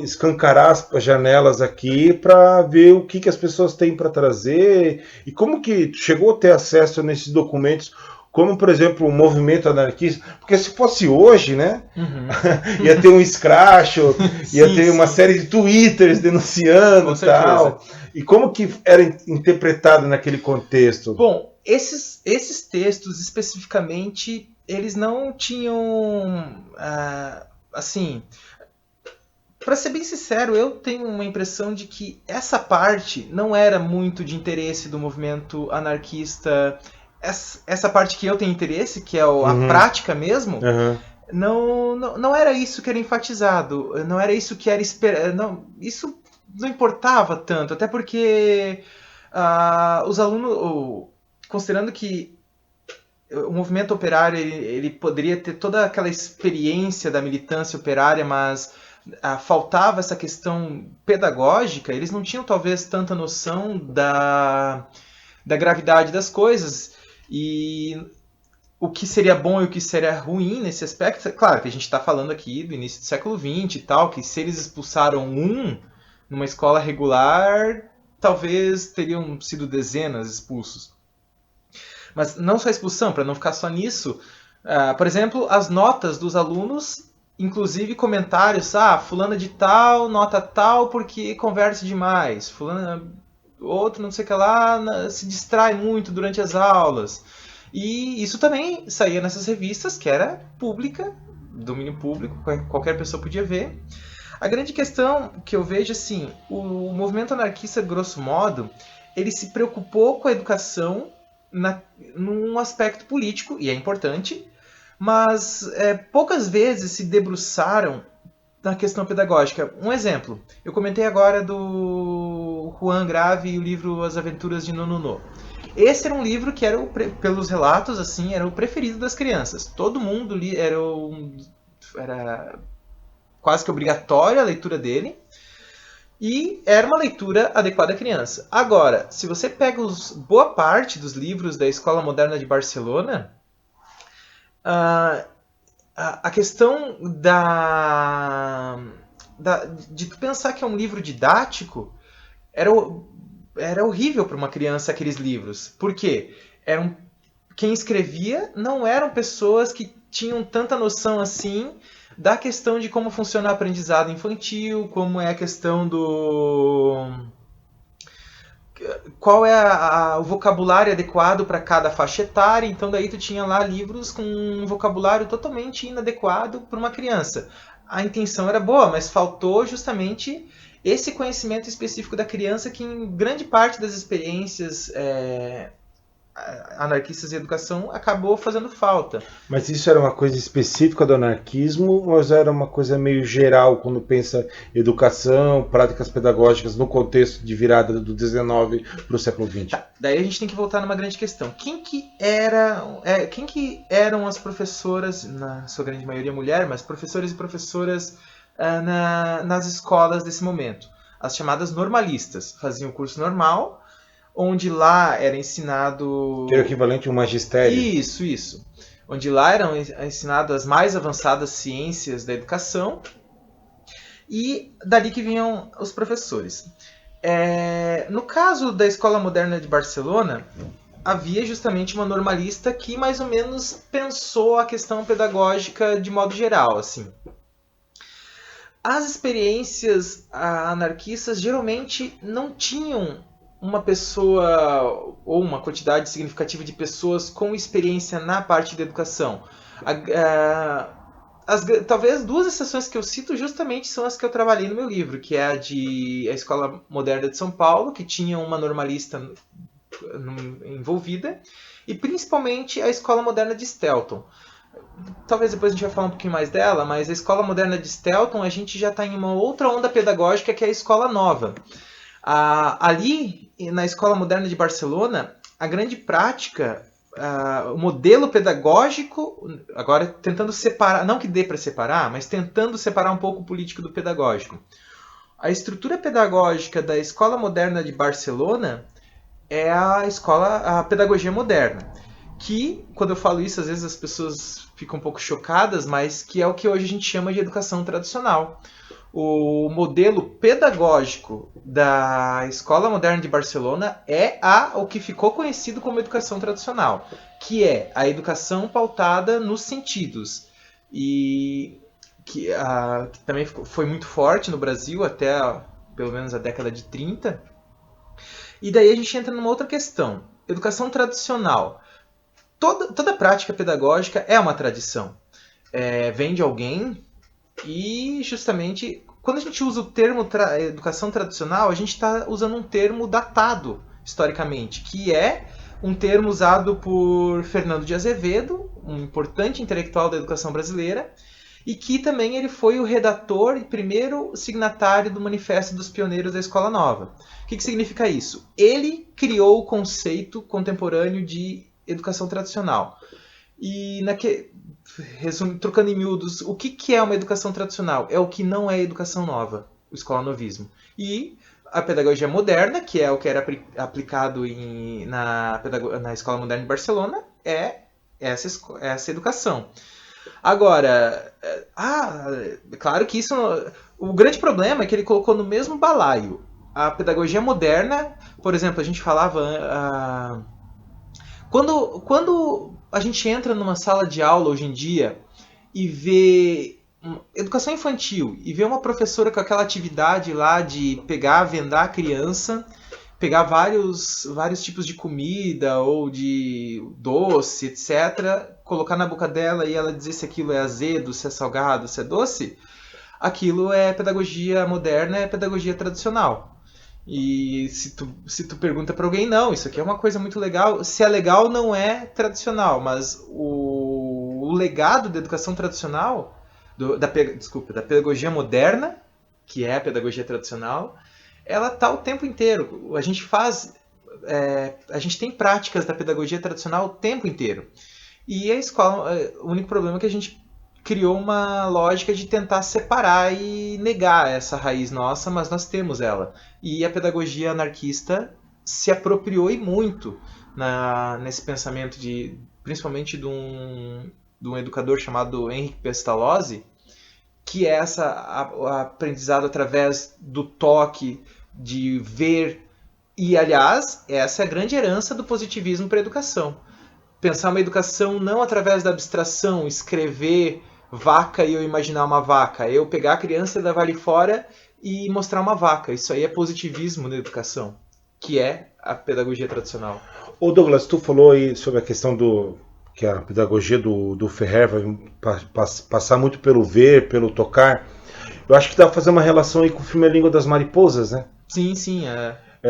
escancarar as janelas aqui para ver o que as pessoas têm para trazer e como que chegou a ter acesso nesses documentos, como, por exemplo, o movimento anarquista, porque se fosse hoje, né, ia ter um escracho, ia ter uma série de twitters denunciando e tal. E como que era interpretado naquele contexto? Bom, esses textos, especificamente, eles não tinham, assim... Para ser bem sincero, eu tenho uma impressão de que essa parte não era muito de interesse do movimento anarquista. Essa parte que eu tenho interesse, que é a prática mesmo, não era isso que era enfatizado, não era isso que era esperado, isso não importava tanto, até porque os alunos, considerando que o movimento operário ele poderia ter toda aquela experiência da militância operária, mas faltava essa questão pedagógica, eles não tinham talvez tanta noção da gravidade das coisas. E o que seria bom e o que seria ruim nesse aspecto, claro que a gente está falando aqui do início do século XX e tal, que se eles expulsaram numa escola regular, talvez teriam sido dezenas expulsos. Mas não só a expulsão, para não ficar só nisso, por exemplo, as notas dos alunos, inclusive comentários, fulana de tal, nota tal porque conversa demais, fulana... outro não sei o que lá, se distrai muito durante as aulas. E isso também saía nessas revistas, que era pública, domínio público, qualquer pessoa podia ver. A grande questão que eu vejo, assim, o movimento anarquista, grosso modo, ele se preocupou com a educação num aspecto político, e é importante, mas poucas vezes se debruçaram na questão pedagógica. Um exemplo, eu comentei agora do Juan Grave e o livro As Aventuras de Nonunô. Esse era um livro que era, pelos relatos, assim, era o preferido das crianças. Todo mundo era quase que obrigatória a leitura dele, e era uma leitura adequada à criança. Agora, se você pega boa parte dos livros da Escola Moderna de Barcelona, a questão de tu pensar que é um livro didático era horrível para uma criança, aqueles livros. Por quê? Quem escrevia não eram pessoas que tinham tanta noção assim da questão de como funciona o aprendizado infantil, como é a questão qual é o vocabulário adequado para cada faixa etária. Então daí tu tinha lá livros com um vocabulário totalmente inadequado para uma criança. A intenção era boa, mas faltou justamente esse conhecimento específico da criança, que em grande parte das experiências anarquistas em educação acabou fazendo falta. Mas isso era uma coisa específica do anarquismo, ou era uma coisa meio geral quando pensa educação, práticas pedagógicas no contexto de virada do 19 para o século 20? Tá, daí a gente tem que voltar numa grande questão. Quem que eram as professoras, na sua grande maioria mulher, mas professores e professoras nas escolas desse momento? As chamadas normalistas. Faziam o curso normal, onde lá era ensinado... Que é o equivalente ao magistério. Isso. Onde lá eram ensinadas as mais avançadas ciências da educação, e dali que vinham os professores. No caso da Escola Moderna de Barcelona, havia justamente uma normalista que mais ou menos pensou a questão pedagógica de modo geral, assim. As experiências anarquistas geralmente não tinham uma pessoa ou uma quantidade significativa de pessoas com experiência na parte da educação. Talvez 2 exceções que eu cito justamente são as que eu trabalhei no meu livro, que é a Escola Moderna de São Paulo, que tinha uma normalista envolvida, e principalmente a Escola Moderna de Stelton. Talvez depois a gente vai falar um pouquinho mais dela, mas a Escola Moderna de Stelton a gente já está em uma outra onda pedagógica, que é a Escola Nova. Ali, na Escola Moderna de Barcelona, a grande prática, o modelo pedagógico, agora tentando separar, não que dê para separar, mas tentando separar um pouco o político do pedagógico. A estrutura pedagógica da Escola Moderna de Barcelona é a pedagogia moderna, que, quando eu falo isso, às vezes as pessoas ficam um pouco chocadas, mas que é o que hoje a gente chama de educação tradicional. O modelo pedagógico da Escola Moderna de Barcelona é o que ficou conhecido como educação tradicional, que é a educação pautada nos sentidos, e que também foi muito forte no Brasil até pelo menos a década de 30. E daí a gente entra numa outra questão. Educação tradicional. Toda prática pedagógica é uma tradição. Vem de alguém, e justamente quando a gente usa o termo educação tradicional, a gente está usando um termo datado historicamente, que é um termo usado por Fernando de Azevedo, um importante intelectual da educação brasileira, e que também ele foi o redator e primeiro signatário do Manifesto dos Pioneiros da Escola Nova. O que significa isso? Ele criou o conceito contemporâneo de educação tradicional. E, trocando em miúdos, o que é uma educação tradicional? É o que não é educação nova, o escola-novismo. E a pedagogia moderna, que é o que era aplicado na Escola Moderna de Barcelona, é essa educação. Agora, claro que isso... O grande problema é que ele colocou no mesmo balaio a pedagogia moderna. Por exemplo, a gente falava... Quando a gente entra numa sala de aula hoje em dia e vê educação infantil e vê uma professora com aquela atividade lá de pegar, vendar a criança, pegar vários tipos de comida ou de doce, etc., colocar na boca dela e ela dizer se aquilo é azedo, se é salgado, se é doce, aquilo é pedagogia moderna, é pedagogia tradicional. E se tu pergunta para alguém, não, isso aqui é uma coisa muito legal. Se é legal, não é tradicional, mas o legado da educação tradicional, da pedagogia moderna, que é a pedagogia tradicional, ela está o tempo inteiro. A gente tem práticas da pedagogia tradicional o tempo inteiro. E a escola, o único problema é que a gente criou uma lógica de tentar separar e negar essa raiz nossa, mas nós temos ela. E a pedagogia anarquista se apropriou e muito nesse pensamento principalmente de um educador chamado Henrique Pestalozzi, que é o aprendizado através do toque, de ver. E, aliás, essa é a grande herança do positivismo para a educação. Pensar uma educação não através da abstração, escrever vaca e eu imaginar uma vaca. Eu pegar a criança e levar ali fora e mostrar uma vaca. Isso aí é positivismo na educação, que é a pedagogia tradicional. Ô Douglas, tu falou aí sobre a questão que a pedagogia do Ferrer vai passar muito pelo ver, pelo tocar. Eu acho que dá pra fazer uma relação aí com o filme A Língua das Mariposas, né? Sim.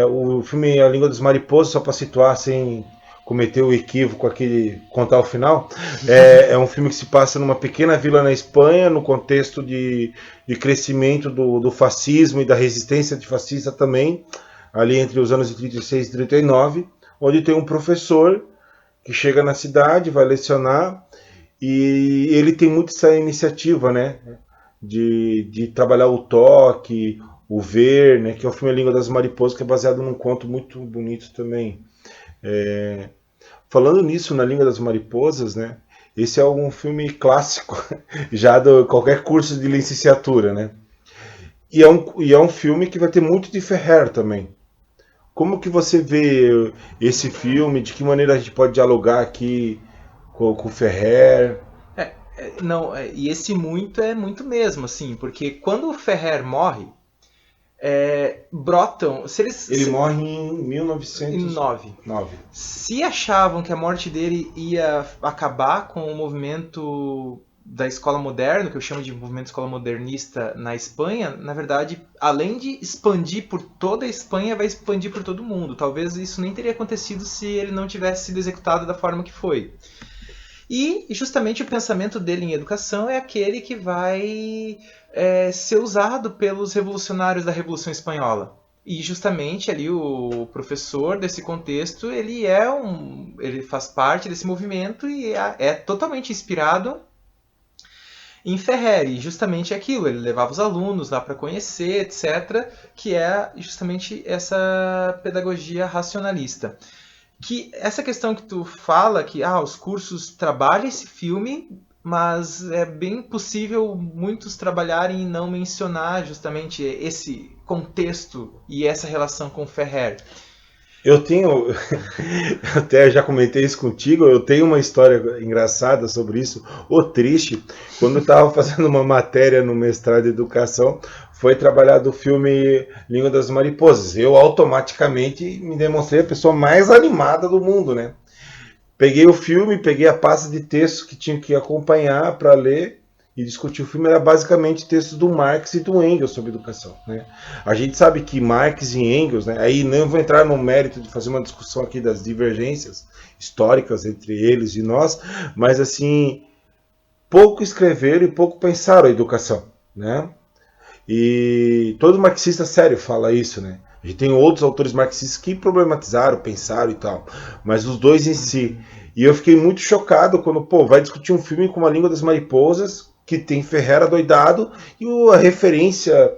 O filme A Língua das Mariposas, só para situar sem cometer o equívoco aqui de contar o final, é um filme que se passa numa pequena vila na Espanha, no contexto de crescimento do fascismo e da resistência antifascista também, ali entre os anos de 36 e 39, onde tem um professor que chega na cidade, vai lecionar, e ele tem muito essa iniciativa, né, de trabalhar o toque, o ver, né, que é o filme A Língua das Mariposas, que é baseado num conto muito bonito também. Falando nisso, Na Língua das Mariposas, né, esse é um filme clássico já de qualquer curso de licenciatura, né? E é um filme que vai ter muito de Ferrer também. Como que você vê esse filme? De que maneira a gente pode dialogar aqui com o Ferrer? Não, e esse muito é muito mesmo, assim, porque quando o Ferrer morre, brotam... Ele morre em 1909. Se achavam que a morte dele ia acabar com o movimento da escola moderna, que eu chamo de movimento escola modernista na Espanha, na verdade, além de expandir por toda a Espanha, vai expandir por todo o mundo. Talvez isso nem teria acontecido se ele não tivesse sido executado da forma que foi. E justamente o pensamento dele em educação é aquele que vai ser usado pelos revolucionários da Revolução Espanhola. E justamente ali o professor desse contexto, ele faz parte desse movimento e é totalmente inspirado em Ferrer. E justamente aquilo, ele levava os alunos lá para conhecer, etc., que é justamente essa pedagogia racionalista. Que essa questão que tu fala, que os cursos trabalham esse filme, mas é bem possível muitos trabalharem e não mencionar justamente esse contexto e essa relação com Ferrer. Eu até já comentei isso contigo, eu tenho uma história engraçada sobre isso, ou triste. Quando eu estava fazendo uma matéria no mestrado de educação, foi trabalhado o filme Língua das Mariposas. Eu automaticamente me demonstrei a pessoa mais animada do mundo, né? Peguei o filme, peguei a pasta de textos que tinha que acompanhar para ler e discutir o filme. Era basicamente textos do Marx e do Engels sobre educação, né? A gente sabe que Marx e Engels, né, aí não vou entrar no mérito de fazer uma discussão aqui das divergências históricas entre eles e nós, mas assim, pouco escreveram e pouco pensaram a educação, né? E todo marxista sério fala isso, né? A gente tem outros autores marxistas que problematizaram, pensaram e tal, mas os dois em si. E eu fiquei muito chocado quando, vai discutir um filme com A Língua das Mariposas, que tem Ferrer adoidado, e a referência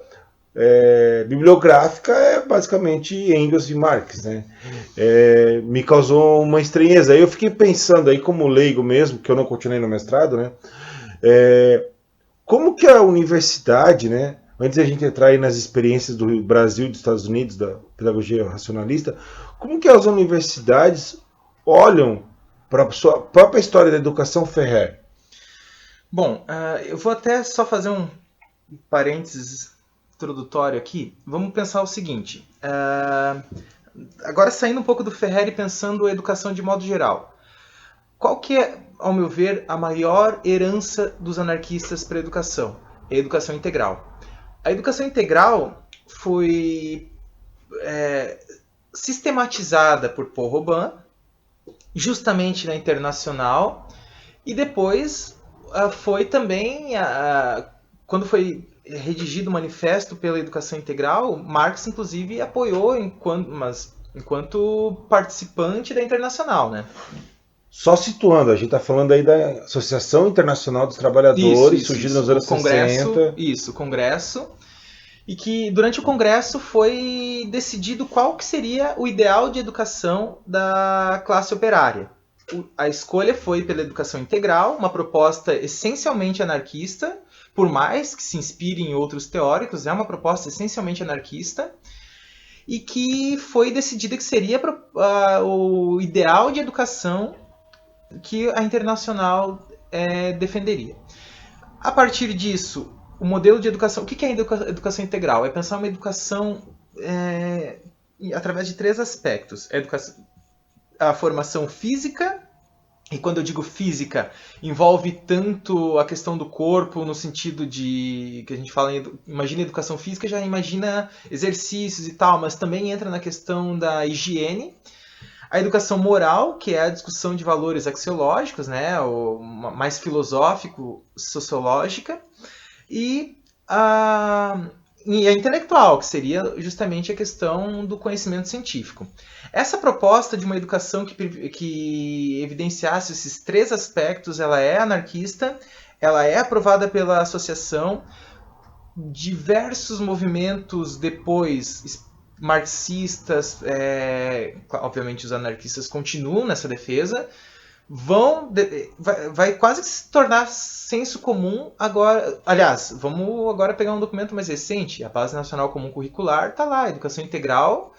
bibliográfica é basicamente Engels e Marx, né? Me causou uma estranheza. Aí eu fiquei pensando, aí como leigo mesmo, que eu não continuei no mestrado, né? Como que a universidade, né? Antes de a gente entrar aí nas experiências do Brasil e dos Estados Unidos, da pedagogia racionalista, como que as universidades olham para a sua própria história da educação Ferrer? Bom, eu vou até só fazer um parênteses introdutório aqui. Vamos pensar o seguinte. Agora saindo um pouco do Ferrer e pensando a educação de modo geral. Qual que é, ao meu ver, a maior herança dos anarquistas para a educação? É a educação integral. A educação integral foi sistematizada por Paul Robin, justamente na Internacional, e depois foi também, quando foi redigido o Manifesto pela Educação Integral, Marx, inclusive, apoiou enquanto participante da Internacional, né? Só situando, a gente está falando aí da Associação Internacional dos Trabalhadores, surgida nos anos 60. Isso, o Congresso. E que durante o Congresso foi decidido qual que seria o ideal de educação da classe operária. A escolha foi pela educação integral, uma proposta essencialmente anarquista, por mais que se inspire em outros teóricos, é uma proposta essencialmente anarquista, e que foi decidida que seria o ideal de educação que a Internacional defenderia. A partir disso, o modelo de educação... O que é a educação integral? É pensar uma educação através de 3 aspectos. A formação física, e quando eu digo física, envolve tanto a questão do corpo, no sentido de... que a gente fala imagina educação física, já imagina exercícios e tal, mas também entra na questão da higiene. A educação moral, que é a discussão de valores axiológicos, né, ou mais filosófico-sociológica, e a intelectual, que seria justamente a questão do conhecimento científico. Essa proposta de uma educação que evidenciasse esses 3 aspectos, ela é anarquista, ela é aprovada pela associação, diversos movimentos depois marxistas, obviamente os anarquistas continuam nessa defesa, vai quase se tornar senso comum agora. Aliás, vamos agora pegar um documento mais recente, a Base Nacional Comum Curricular, está lá, educação integral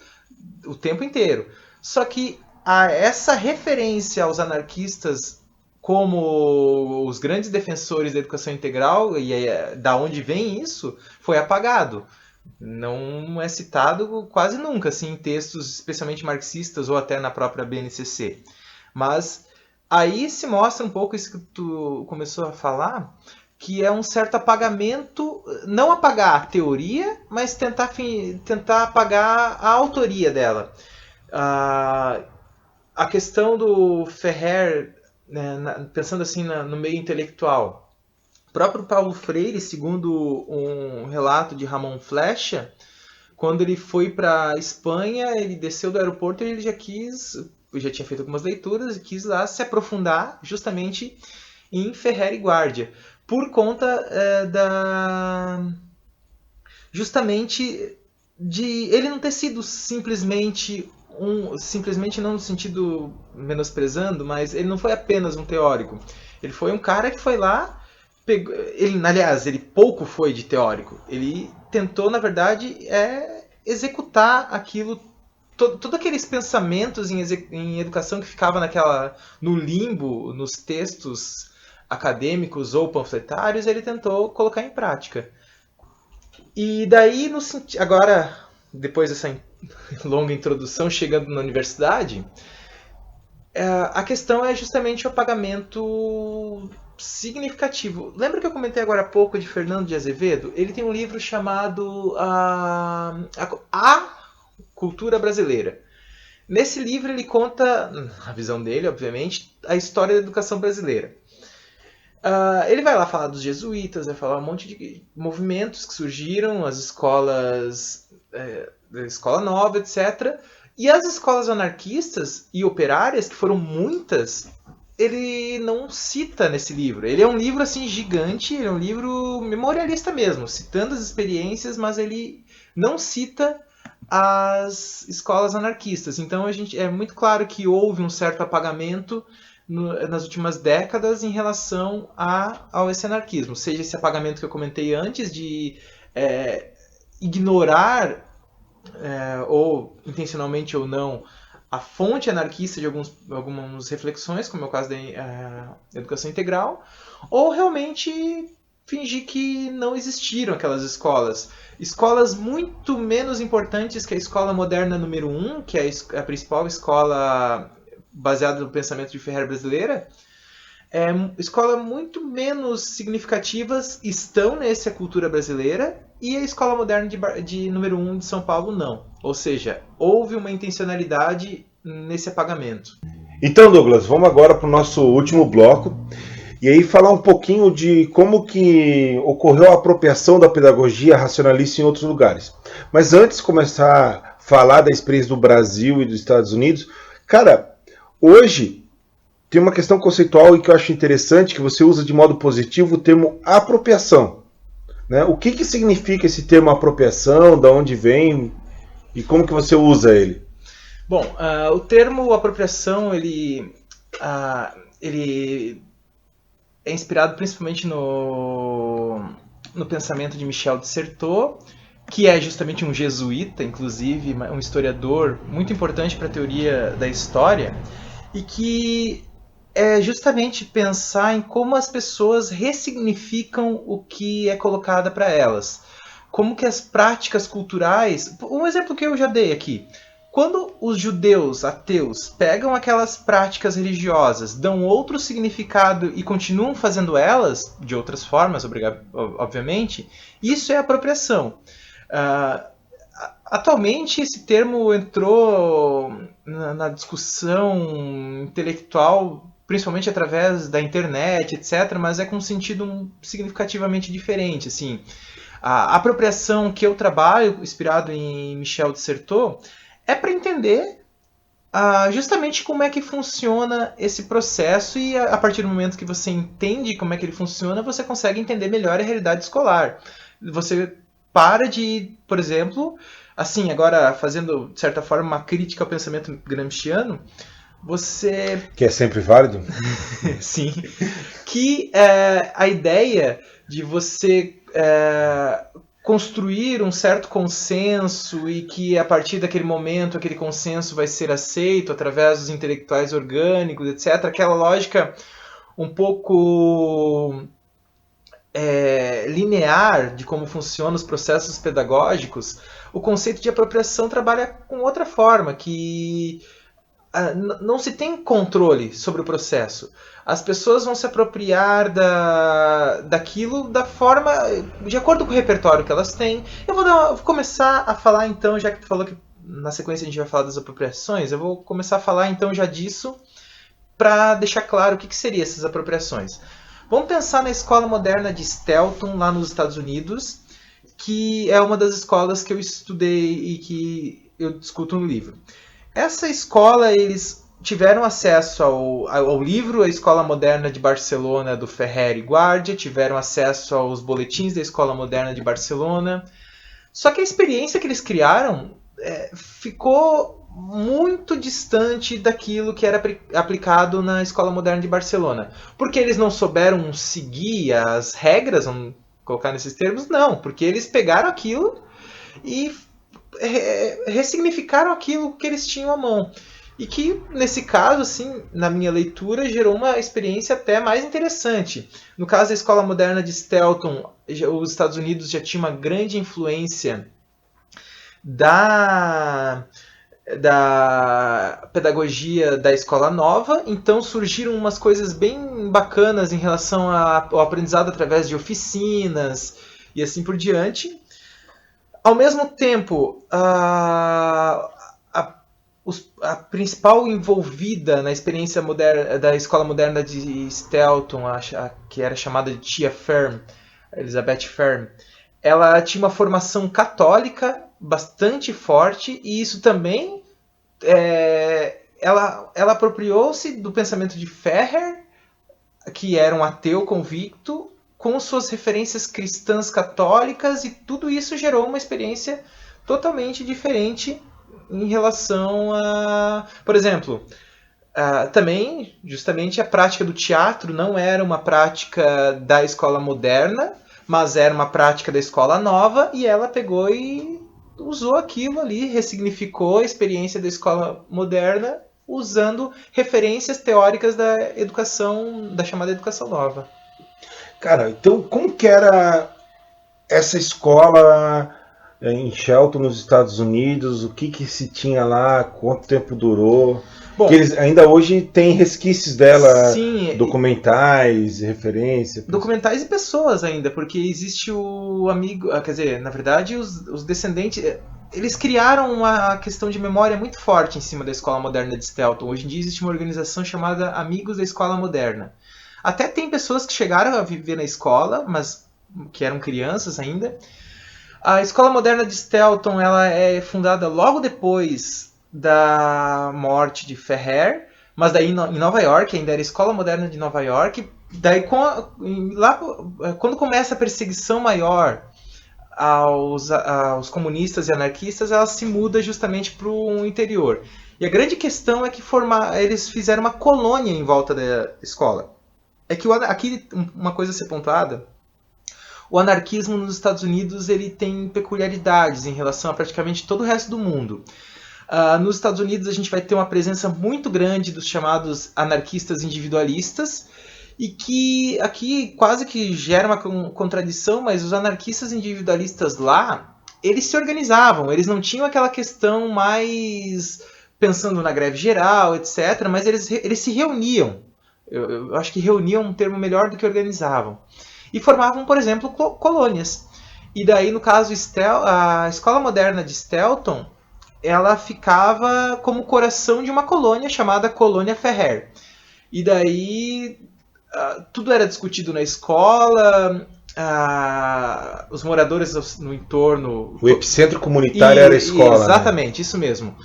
o tempo inteiro. Só que essa referência aos anarquistas como os grandes defensores da educação integral, e da onde vem isso, foi apagado. Não é citado quase nunca assim, em textos especialmente marxistas ou até na própria BNCC. Mas aí se mostra um pouco isso que tu começou a falar, que é um certo apagamento, não apagar a teoria, mas tentar apagar a autoria dela. A questão do Ferrer, né, pensando assim no meio intelectual, o próprio Paulo Freire, segundo um relato de Ramon Flecha, quando ele foi para a Espanha, ele desceu do aeroporto e ele já tinha feito algumas leituras e quis lá se aprofundar justamente em Ferrer e Guardia, por conta justamente de ele não ter sido simplesmente não no sentido menosprezando, mas ele não foi apenas um teórico. Ele foi um cara que foi lá, ele pouco foi de teórico. Ele tentou, na verdade, executar aquilo, todos aqueles pensamentos em educação que ficava no limbo, nos textos acadêmicos ou panfletários, ele tentou colocar em prática. E daí, agora, depois dessa longa introdução, chegando na universidade, a questão é justamente o apagamento significativo. Lembra que eu comentei agora há pouco de Fernando de Azevedo? Ele tem um livro chamado A Cultura Brasileira. Nesse livro ele conta, a visão dele, obviamente, a história da educação brasileira. Ele vai lá falar dos jesuítas, vai falar um monte de movimentos que surgiram, as escolas, a escola nova, etc. E as escolas anarquistas e operárias, que foram muitas, ele não cita nesse livro. Ele é um livro assim gigante, ele é um livro memorialista mesmo, citando as experiências, mas ele não cita as escolas anarquistas. Então é muito claro que houve um certo apagamento nas últimas décadas em relação ao esse anarquismo. Seja esse apagamento que eu comentei antes de ignorar, ou intencionalmente ou não, a fonte anarquista de algumas reflexões, como é o caso da educação integral, ou realmente fingir que não existiram aquelas escolas. Escolas muito menos importantes que a escola moderna número 1, que é a principal escola baseada no pensamento de Ferrer brasileira, escolas muito menos significativas estão nessa cultura brasileira, e a escola moderna de número 1 de São Paulo não. Ou seja, houve uma intencionalidade nesse apagamento. Então, Douglas, vamos agora para o nosso último bloco. E aí falar um pouquinho de como que ocorreu a apropriação da pedagogia racionalista em outros lugares. Mas antes de começar a falar da experiência do Brasil e dos Estados Unidos, cara, hoje tem uma questão conceitual e que eu acho interessante, que você usa de modo positivo o termo apropriação. Né? O que significa esse termo apropriação, de onde vem e como que você usa ele? Bom, o termo apropriação ele é inspirado principalmente no pensamento de Michel de Certeau, que é justamente um jesuíta, inclusive um historiador muito importante para a teoria da história, e que é justamente pensar em como as pessoas ressignificam o que é colocado para elas. Como que as práticas culturais... Um exemplo que eu já dei aqui. Quando os judeus ateus pegam aquelas práticas religiosas, dão outro significado e continuam fazendo elas, de outras formas, obviamente, isso é apropriação. Atualmente esse termo entrou na discussão intelectual, principalmente através da internet, etc., mas é com um sentido significativamente diferente. Assim. A apropriação que eu trabalho, inspirado em Michel de Certeau, é para entender justamente como é que funciona esse processo, e a partir do momento que você entende como é que ele funciona, você consegue entender melhor a realidade escolar. Você para de, por exemplo, assim, agora fazendo, de certa forma, uma crítica ao pensamento gramsciano, você... Que é sempre válido? Sim. Que a ideia de você construir um certo consenso e que a partir daquele momento aquele consenso vai ser aceito através dos intelectuais orgânicos, etc. Aquela lógica um pouco linear de como funcionam os processos pedagógicos, o conceito de apropriação trabalha com outra forma, que não se tem controle sobre o processo. As pessoas vão se apropriar daquilo da forma, de acordo com o repertório que elas têm. Eu vou começar a falar então, já que tu falou que na sequência a gente vai falar das apropriações, eu vou começar a falar então já disso, para deixar claro o que seriam essas apropriações. Vamos pensar na escola moderna de Stelton, lá nos Estados Unidos, que é uma das escolas que eu estudei e que eu discuto no livro. Essa escola, eles tiveram acesso ao livro A Escola Moderna de Barcelona, do Ferrer e Guardia, tiveram acesso aos boletins da Escola Moderna de Barcelona. Só que a experiência que eles criaram ficou muito distante daquilo que era aplicado na Escola Moderna de Barcelona. Porque eles não souberam seguir as regras, vamos colocar nesses termos? Não, porque eles pegaram aquilo e ressignificaram aquilo que eles tinham à mão. E que, nesse caso, assim, na minha leitura, gerou uma experiência até mais interessante. No caso da Escola Moderna de Stelton, os Estados Unidos já tinham uma grande influência da pedagogia da escola nova, então surgiram umas coisas bem bacanas em relação ao aprendizado através de oficinas e assim por diante. Ao mesmo tempo, a principal envolvida na experiência moderna, da escola moderna de Stelton, que era chamada de Tia Firm, Elizabeth Firm, ela tinha uma formação católica bastante forte, e isso também ela apropriou-se do pensamento de Ferrer, que era um ateu convicto, com suas referências cristãs católicas, e tudo isso gerou uma experiência totalmente diferente em relação a... Por exemplo, também, justamente, a prática do teatro não era uma prática da escola moderna, mas era uma prática da escola nova, e ela pegou e usou aquilo ali, ressignificou a experiência da escola moderna, usando referências teóricas da educação, da chamada educação nova. Cara, então como que era essa escola em Shelton, nos Estados Unidos? O que se tinha lá? Quanto tempo durou? Bom, porque eles ainda hoje têm resquícios dela, sim, documentais, referências. Documentais e pessoas ainda, porque existe o amigo... Quer dizer, na verdade, os descendentes... Eles criaram uma questão de memória muito forte em cima da Escola Moderna de Stelton. Hoje em dia existe uma organização chamada Amigos da Escola Moderna. Até tem pessoas que chegaram a viver na escola, mas que eram crianças ainda. A Escola Moderna de Stelton, ela é fundada logo depois da morte de Ferrer, mas daí em Nova York, ainda era a Escola Moderna de Nova York. Daí lá, quando começa a perseguição maior aos comunistas e anarquistas, ela se muda justamente para o interior. E a grande questão é que eles fizeram uma colônia em volta da escola. É que aqui, uma coisa a ser pontuada, o anarquismo nos Estados Unidos ele tem peculiaridades em relação a praticamente todo o resto do mundo. Nos Estados Unidos a gente vai ter uma presença muito grande dos chamados anarquistas individualistas, e que aqui quase que gera uma contradição, mas os anarquistas individualistas lá, eles se organizavam, eles não tinham aquela questão mais pensando na greve geral, etc., mas eles se reuniam. Eu acho que reuniam um termo melhor do que organizavam. E formavam, por exemplo, colônias. E daí, no caso, a Escola Moderna de Stelton, ela ficava como coração de uma colônia chamada Colônia Ferrer. E daí, tudo era discutido na escola, os moradores no entorno... O epicentro comunitário era a escola. Exatamente, né? Isso mesmo.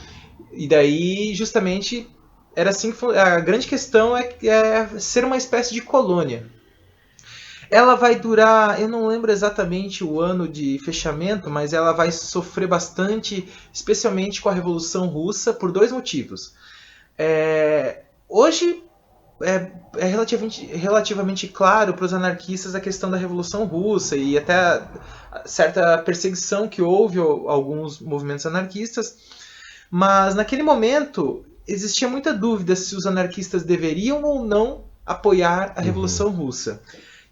E daí, justamente, era assim que a grande questão é ser uma espécie de colônia. Ela vai durar, eu não lembro exatamente o ano de fechamento, mas ela vai sofrer bastante, especialmente com a Revolução Russa, por dois motivos. Hoje, é relativamente claro para os anarquistas a questão da Revolução Russa e até a certa perseguição que houve a alguns movimentos anarquistas, mas naquele momento existia muita dúvida se os anarquistas deveriam ou não apoiar a Revolução Russa.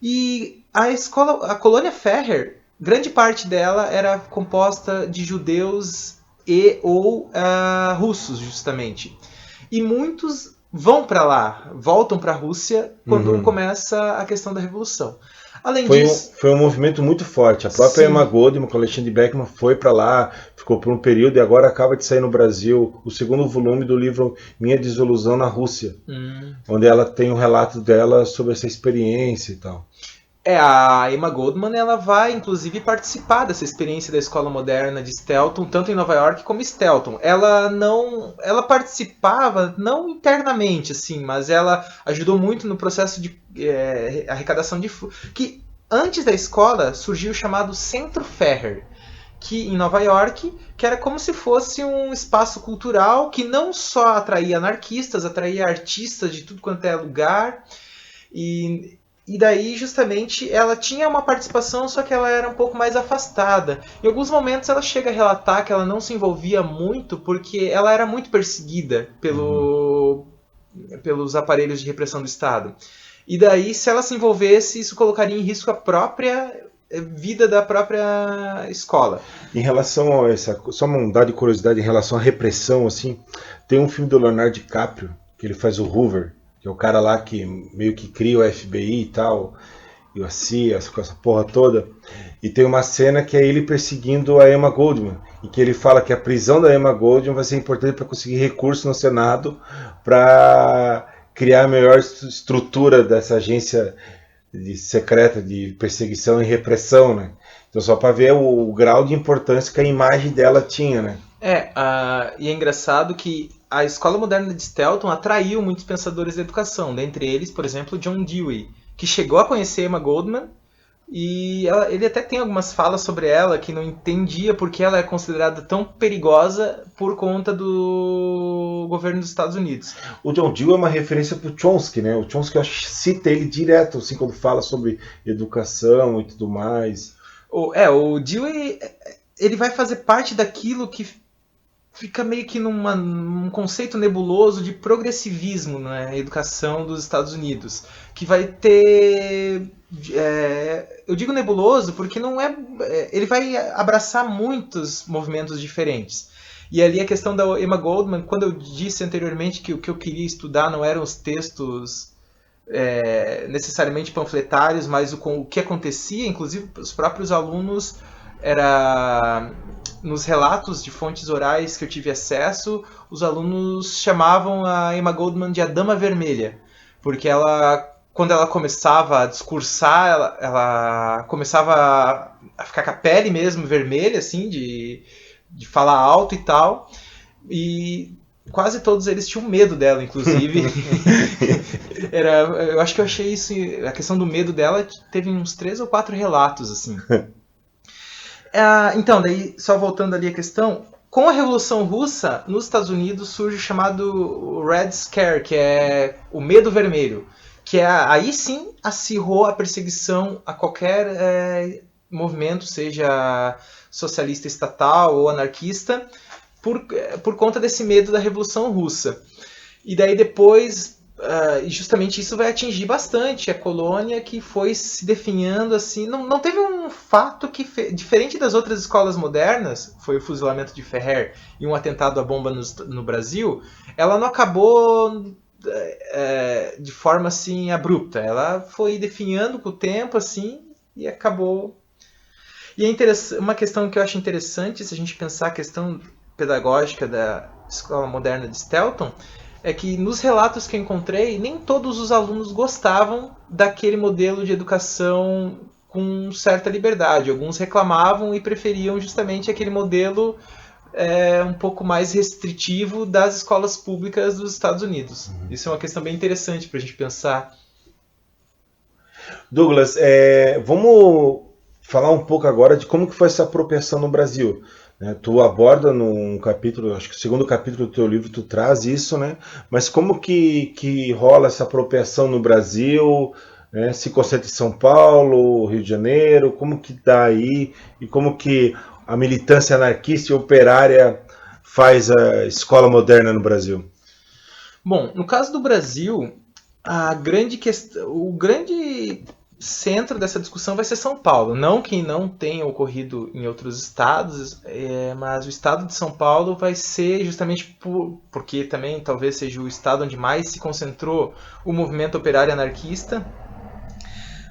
E a colônia Ferrer, grande parte dela era composta de judeus ou russos, justamente. E muitos vão para lá, voltam para a Rússia quando começa a questão da Revolução. Além disso, foi um movimento muito forte. A própria Emma Goldman, com Alexandre Beckman, foi para lá, ficou por um período e agora acaba de sair no Brasil o segundo volume do livro Minha Desilusão na Rússia, onde ela tem um relato dela sobre essa experiência e tal. A Emma Goldman, ela vai inclusive participar dessa experiência da escola moderna de Stelton, tanto em Nova York como em Stelton. Ela participava não internamente, assim, mas ela ajudou muito no processo de arrecadação de que antes da escola surgiu o chamado Centro Ferrer, que em Nova York, que era como se fosse um espaço cultural que não só atraía anarquistas, atraía artistas de tudo quanto é lugar. E daí, justamente, ela tinha uma participação, só que ela era um pouco mais afastada. Em alguns momentos ela chega a relatar que ela não se envolvia muito porque ela era muito perseguida pelos aparelhos de repressão do Estado. E daí, se ela se envolvesse, isso colocaria em risco a própria vida da própria escola. Em relação a essa, só um dado de curiosidade em relação à repressão, assim, tem um filme do Leonardo DiCaprio, que ele faz o Hoover, que é o cara lá que meio que cria o FBI e tal, e a CIA, essa porra toda. E tem uma cena que é ele perseguindo a Emma Goldman, e que ele fala que a prisão da Emma Goldman vai ser importante para conseguir recurso no Senado para criar a melhor estrutura dessa agência secreta de perseguição e repressão, né? Então só para ver o grau de importância que a imagem dela tinha, né? E é engraçado que a escola moderna de Stelton atraiu muitos pensadores da educação, dentre eles, por exemplo, John Dewey, que chegou a conhecer Emma Goldman, e ele até tem algumas falas sobre ela que não entendia porque ela é considerada tão perigosa por conta do governo dos Estados Unidos. O John Dewey é uma referência para o Chomsky, né? O Chomsky cita ele direto, assim, quando fala sobre educação e tudo mais. O Dewey, ele vai fazer parte daquilo que fica meio que num conceito nebuloso de progressivismo na educação dos Estados Unidos, que vai ter... eu digo nebuloso porque não é... ele vai abraçar muitos movimentos diferentes. E ali a questão da Emma Goldman, quando eu disse anteriormente que o que eu queria estudar não eram os textos necessariamente panfletários, mas o que acontecia, inclusive os próprios alunos, nos relatos de fontes orais que eu tive acesso, os alunos chamavam a Emma Goldman de a Dama Vermelha, porque quando ela começava a discursar, ela começava a ficar com a pele mesmo vermelha, assim, de falar alto e tal, e quase todos eles tinham medo dela, inclusive. Eu acho que eu achei isso, a questão do medo dela teve uns 3 ou 4 relatos, assim. Então, daí, só voltando ali a questão, com a Revolução Russa, nos Estados Unidos surge o chamado Red Scare, que é o medo vermelho, que aí sim acirrou a perseguição a qualquer movimento, seja socialista estatal ou anarquista, por conta desse medo da Revolução Russa. E daí depois... justamente isso vai atingir bastante a colônia, que foi se definhando assim. Não teve um fato que, diferente das outras escolas modernas, foi o fuzilamento de Ferrer e um atentado à bomba no Brasil, ela não acabou de forma assim abrupta. Ela foi definhando com o tempo assim e acabou. E uma questão que eu acho interessante, se a gente pensar a questão pedagógica da escola moderna de Stelton, é que nos relatos que eu encontrei, nem todos os alunos gostavam daquele modelo de educação com certa liberdade. Alguns reclamavam e preferiam justamente aquele modelo um pouco mais restritivo das escolas públicas dos Estados Unidos. Isso é uma questão bem interessante para a gente pensar. Douglas, vamos falar um pouco agora de como que foi essa apropriação no Brasil. né? Tu aborda num capítulo, acho que o segundo capítulo do teu livro, tu traz isso, né? Mas como que rola essa apropriação no Brasil, né? Se concentra em São Paulo, Rio de Janeiro, como que dá aí e como que a militância anarquista e operária faz a escola moderna no Brasil? Bom, no caso do Brasil, a grande questão, o grande centro dessa discussão vai ser São Paulo. Não que não tenha ocorrido em outros estados, mas o estado de São Paulo vai ser justamente porque também talvez seja o estado onde mais se concentrou o movimento operário anarquista,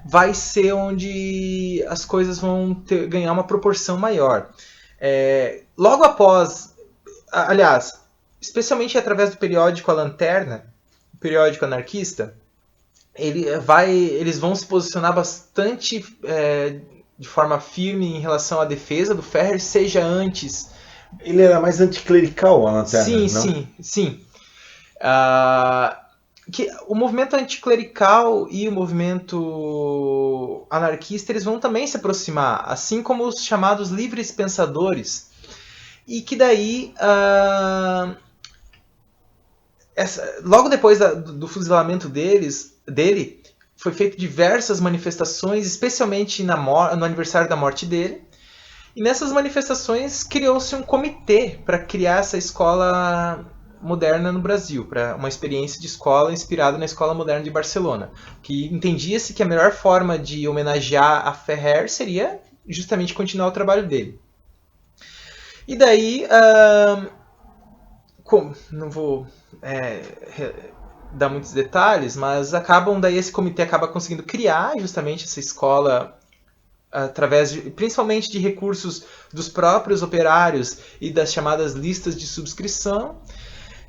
vai ser onde as coisas vão ganhar uma proporção maior. Logo após, aliás, especialmente através do periódico A Lanterna, o periódico anarquista, eles vão se posicionar bastante de forma firme em relação à defesa do Ferrer, seja antes... Ele era mais anticlerical, A Lanterna, sim, não? Sim. Que o movimento anticlerical e o movimento anarquista eles vão também se aproximar, assim como os chamados livres pensadores. E que daí... logo depois do fuzilamento dele, foi feito diversas manifestações, especialmente no aniversário da morte dele. E nessas manifestações criou-se um comitê para criar essa escola moderna no Brasil, para uma experiência de escola inspirada na Escola Moderna de Barcelona, que entendia-se que a melhor forma de homenagear a Ferrer seria justamente continuar o trabalho dele. E daí, não vou dar muitos detalhes, mas esse comitê acaba conseguindo criar justamente essa escola através principalmente de recursos dos próprios operários e das chamadas listas de subscrição,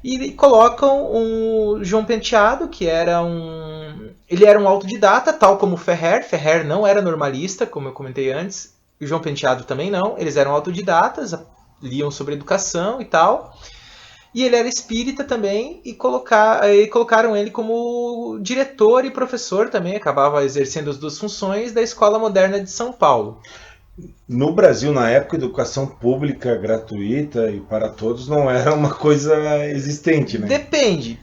e colocam o João Penteado, que ele era um autodidata, tal como o Ferrer. Ferrer não era normalista, como eu comentei antes, e o João Penteado também não, eles eram autodidatas, liam sobre educação e tal. E ele era espírita também, e colocaram ele como diretor e professor também, acabava exercendo as duas funções da Escola Moderna de São Paulo. No Brasil, na época, educação pública gratuita e para todos não era uma coisa existente, né? Depende.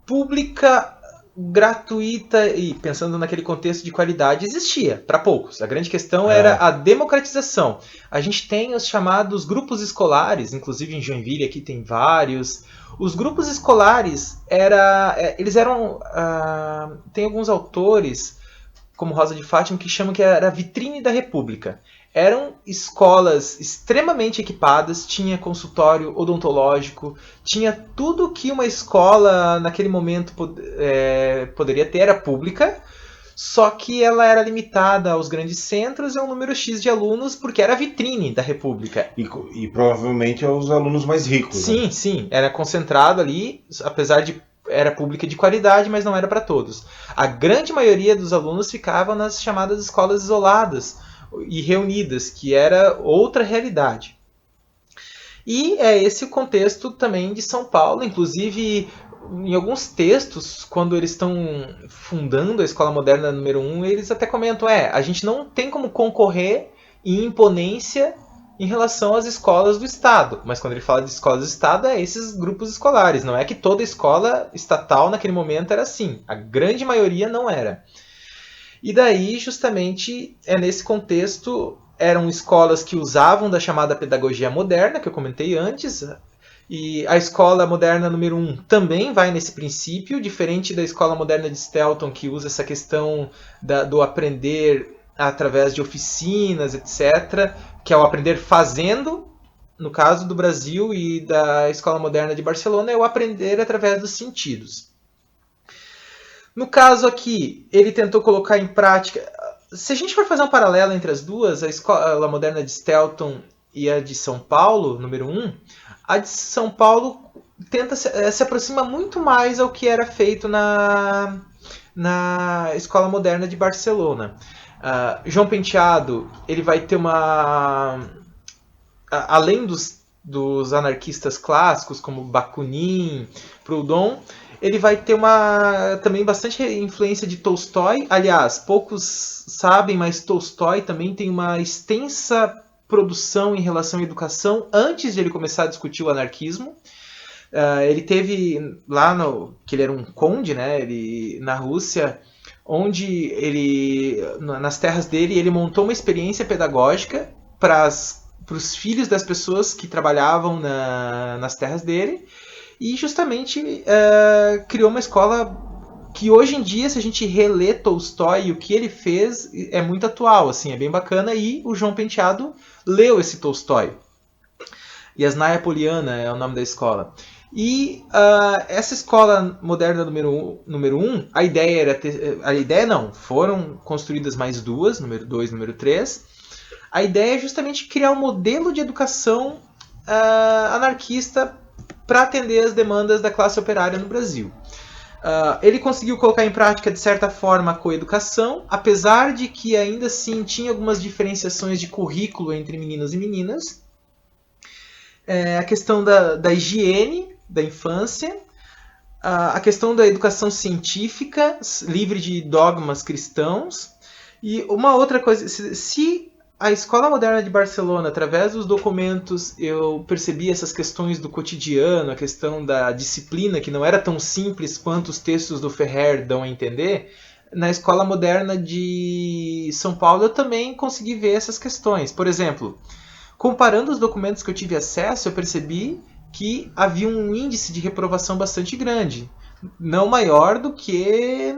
Pública, gratuita e pensando naquele contexto de qualidade existia, para poucos. A grande questão era a democratização. A gente tem os chamados grupos escolares, inclusive em Joinville aqui tem vários. Os grupos escolares eles eram... tem alguns autores, como Rosa de Fátima, que chamam que era a vitrine da República. Eram escolas extremamente equipadas, tinha consultório odontológico, tinha tudo que uma escola naquele momento poderia ter, era pública, só que ela era limitada aos grandes centros e a um número X de alunos, porque era a vitrine da República. E provavelmente aos alunos mais ricos. Sim, né? Sim, era concentrado ali, apesar de era pública de qualidade, mas não era para todos. A grande maioria dos alunos ficava nas chamadas escolas isoladas e reunidas, que era outra realidade. E é esse o contexto também de São Paulo. Inclusive, em alguns textos, quando eles estão fundando a Escola Moderna número 1, eles até comentam, a gente não tem como concorrer em imponência em relação às escolas do Estado. Mas quando ele fala de escolas do Estado, é esses grupos escolares. Não é que toda escola estatal naquele momento era assim. A grande maioria não era. E daí, justamente, nesse contexto, eram escolas que usavam da chamada pedagogia moderna, que eu comentei antes, e a Escola Moderna número 1 também vai nesse princípio, diferente da Escola Moderna de Stelton, que usa essa questão do aprender através de oficinas, etc., que é o aprender fazendo, no caso do Brasil, e da Escola Moderna de Barcelona, é o aprender através dos sentidos. No caso aqui, ele tentou colocar em prática... Se a gente for fazer um paralelo entre as duas, a Escola Moderna de Stelton e a de São Paulo, número 1, a de São Paulo se aproxima muito mais ao que era feito na Escola Moderna de Barcelona. João Penteado, ele vai ter além dos anarquistas clássicos, como Bakunin, Proudhon, ele vai ter também bastante influência de Tolstói. Aliás, poucos sabem, mas Tolstói também tem uma extensa produção em relação à educação antes de ele começar a discutir o anarquismo. Ele teve lá que ele era um conde, né, na Rússia, onde nas terras dele, ele montou uma experiência pedagógica para os filhos das pessoas que trabalhavam nas terras dele, e justamente criou uma escola que hoje em dia, se a gente relê Tolstói e o que ele fez, é muito atual, assim, é bem bacana, e o João Penteado leu esse Tolstói. Yasnaya Poliana é o nome da escola. E essa escola moderna número 1, a ideia era foram construídas mais duas, número 2 e número 3. A ideia é justamente criar um modelo de educação anarquista para atender as demandas da classe operária no Brasil. Ele conseguiu colocar em prática, de certa forma, a coeducação, apesar de que ainda assim tinha algumas diferenciações de currículo entre meninos e meninas. A questão da higiene da infância, a questão da educação científica, livre de dogmas cristãos. E uma outra coisa, se a Escola Moderna de Barcelona, através dos documentos, eu percebi essas questões do cotidiano, a questão da disciplina, que não era tão simples quanto os textos do Ferrer dão a entender, na Escola Moderna de São Paulo eu também consegui ver essas questões. Por exemplo, comparando os documentos que eu tive acesso, eu percebi que havia um índice de reprovação bastante grande. Não maior do que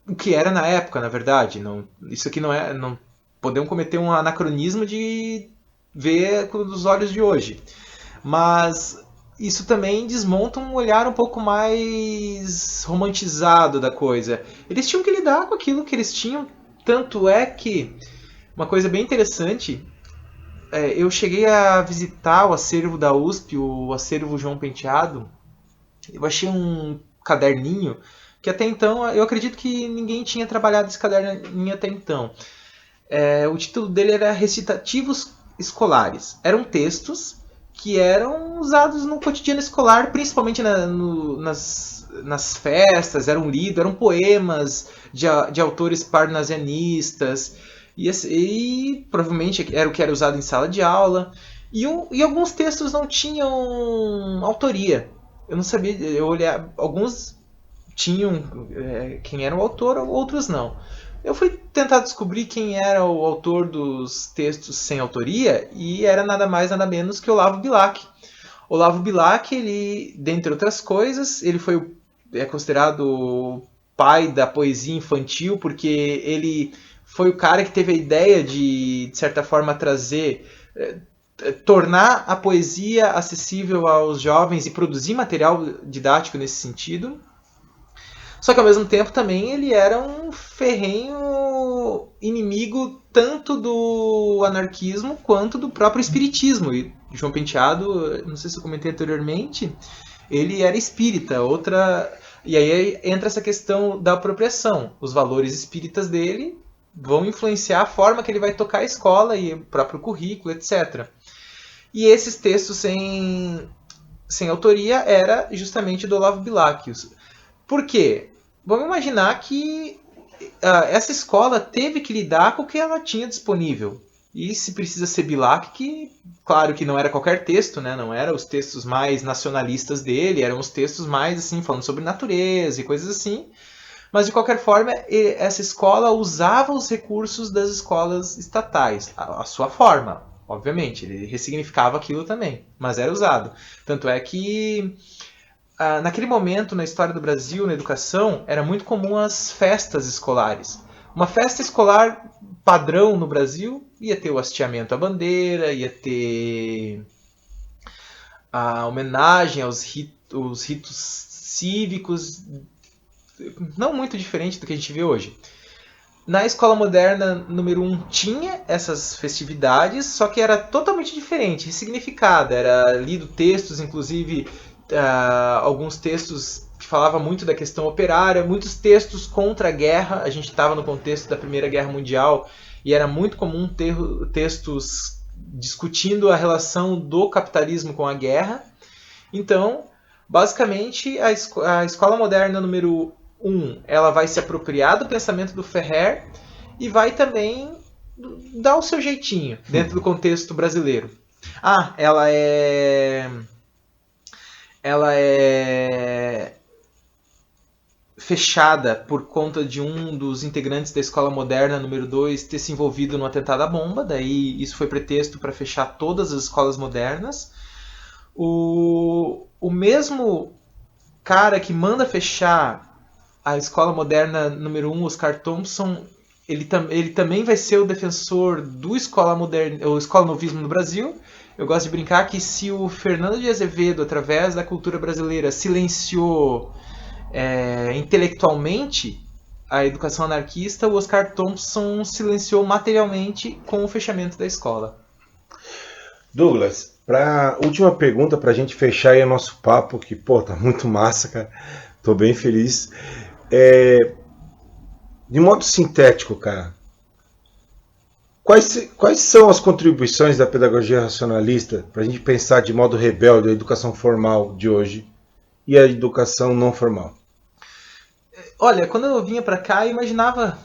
o que era na época, na verdade. Isso aqui não podemos cometer um anacronismo de ver com os olhos de hoje. Mas isso também desmonta um olhar um pouco mais romantizado da coisa. Eles tinham que lidar com aquilo que eles tinham. Tanto é que, uma coisa bem interessante, eu cheguei a visitar o acervo da USP, o acervo João Penteado. Eu achei um caderninho que até então, eu acredito que ninguém tinha trabalhado esse caderninho até então. O título dele era Recitativos Escolares. Eram textos que eram usados no cotidiano escolar, principalmente nas festas, eram lidos, eram poemas de autores parnasianistas, e provavelmente era o que era usado em sala de aula, e alguns textos não tinham autoria. Eu não sabia, eu olhei, alguns tinham quem era o autor, outros não. Eu fui tentar descobrir quem era o autor dos textos sem autoria, e era nada mais nada menos que Olavo Bilac. Olavo Bilac, ele, dentre outras coisas, ele é considerado o pai da poesia infantil, porque ele foi o cara que teve a ideia de certa forma, tornar a poesia acessível aos jovens e produzir material didático nesse sentido. Só que ao mesmo tempo também ele era um ferrenho inimigo tanto do anarquismo quanto do próprio espiritismo. E João Penteado, não sei se eu comentei anteriormente, ele era espírita. E aí entra essa questão da apropriação. Os valores espíritas dele vão influenciar a forma que ele vai tocar a escola e o próprio currículo, etc. E esses textos sem autoria era justamente do Olavo Bilac. Por quê? Vamos imaginar que essa escola teve que lidar com o que ela tinha disponível. E se precisa ser Bilac, que claro que não era qualquer texto, né? Não eram os textos mais nacionalistas dele, eram os textos mais assim, falando sobre natureza e coisas assim. Mas, de qualquer forma, essa escola usava os recursos das escolas estatais. A sua forma, obviamente. Ele ressignificava aquilo também, mas era usado. Tanto é que, naquele momento, na história do Brasil, na educação, era muito comum as festas escolares. Uma festa escolar padrão no Brasil ia ter o hasteamento à bandeira, ia ter a homenagem aos ritos cívicos, não muito diferente do que a gente vê hoje. Na Escola Moderna número 1 tinha essas festividades, só que era totalmente diferente, ressignificada. Era lido textos, inclusive alguns textos que falavam muito da questão operária, muitos textos contra a guerra. A gente estava no contexto da Primeira Guerra Mundial e era muito comum ter textos discutindo a relação do capitalismo com a guerra. Então, basicamente, a Escola Moderna número 1, ela vai se apropriar do pensamento do Ferrer e vai também dá o seu jeitinho dentro do contexto brasileiro. Ah, ela é fechada por conta de um dos integrantes da Escola Moderna número 2 ter se envolvido no atentado à bomba, daí isso foi pretexto para fechar todas as escolas modernas. O mesmo cara que manda fechar a Escola Moderna número 1, Oscar Thompson, ele também vai ser o defensor do escola novismo no Brasil. Eu gosto de brincar que se o Fernando de Azevedo, através da cultura brasileira, silenciou intelectualmente a educação anarquista, o Oscar Thompson silenciou materialmente com o fechamento da escola. Douglas, última pergunta para a gente fechar aí o nosso papo, que tá muito massa, cara. Tô bem feliz. De modo sintético, cara, quais são as contribuições da pedagogia racionalista para a gente pensar de modo rebelde a educação formal de hoje e a educação não formal? Olha, quando eu vinha para cá, eu imaginava,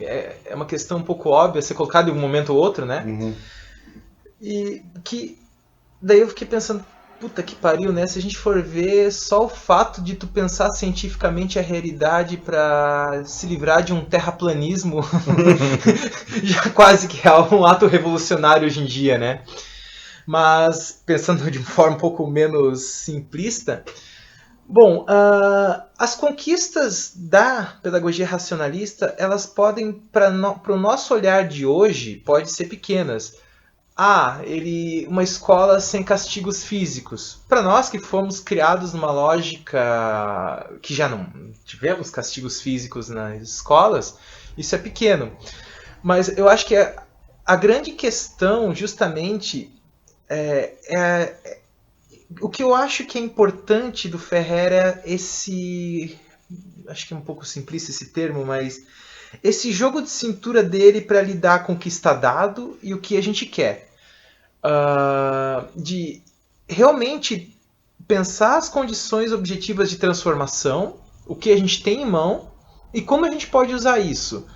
é uma questão um pouco óbvia, ser colocado em um momento ou outro, né? Uhum. E que daí eu fiquei pensando, puta que pariu, né? Se a gente for ver só o fato de tu pensar cientificamente a realidade para se livrar de um terraplanismo, já quase que é um ato revolucionário hoje em dia, né? Mas pensando de forma um pouco menos simplista, bom, as conquistas da pedagogia racionalista, elas podem, para o nosso olhar de hoje, pode ser pequenas. Uma escola sem castigos físicos. Para nós que fomos criados numa lógica que já não tivemos castigos físicos nas escolas, isso é pequeno. Mas eu acho que a grande questão, justamente, o que eu acho que é importante do Ferrer é acho que é um pouco simplista esse termo, mas esse jogo de cintura dele para lidar com o que está dado e o que a gente quer. De realmente pensar as condições objetivas de transformação, o que a gente tem em mão e como a gente pode usar isso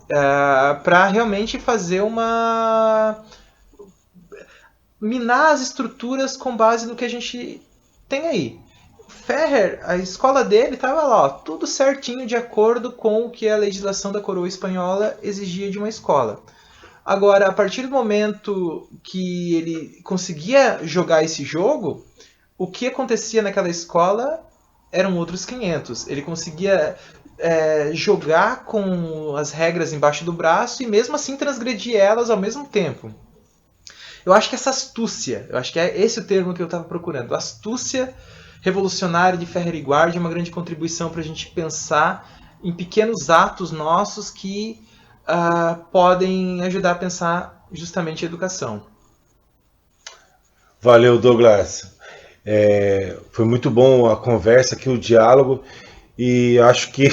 para realmente fazer minar as estruturas com base no que a gente tem aí. Ferrer, a escola dele estava lá, tudo certinho de acordo com o que a legislação da coroa espanhola exigia de uma escola. Agora, a partir do momento que ele conseguia jogar esse jogo, o que acontecia naquela escola eram outros 500. Ele conseguia jogar com as regras embaixo do braço e mesmo assim transgredir elas ao mesmo tempo. Eu acho que essa astúcia, eu acho que é esse o termo que eu estava procurando, astúcia revolucionária de Ferrer e Guardi é uma grande contribuição para a gente pensar em pequenos atos nossos que podem ajudar a pensar justamente a educação. Valeu, Douglas. Foi muito bom a conversa aqui, o diálogo, e acho que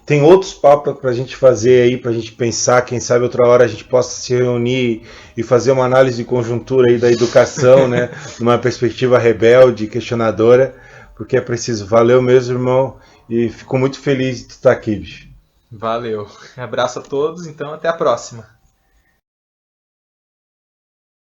tem outros papos para a gente fazer aí, para a gente pensar, quem sabe outra hora a gente possa se reunir e fazer uma análise de conjuntura aí da educação, né, numa perspectiva rebelde, questionadora, porque é preciso. Valeu mesmo, irmão, e fico muito feliz de estar aqui, bicho. Valeu. Abraço a todos, então até a próxima.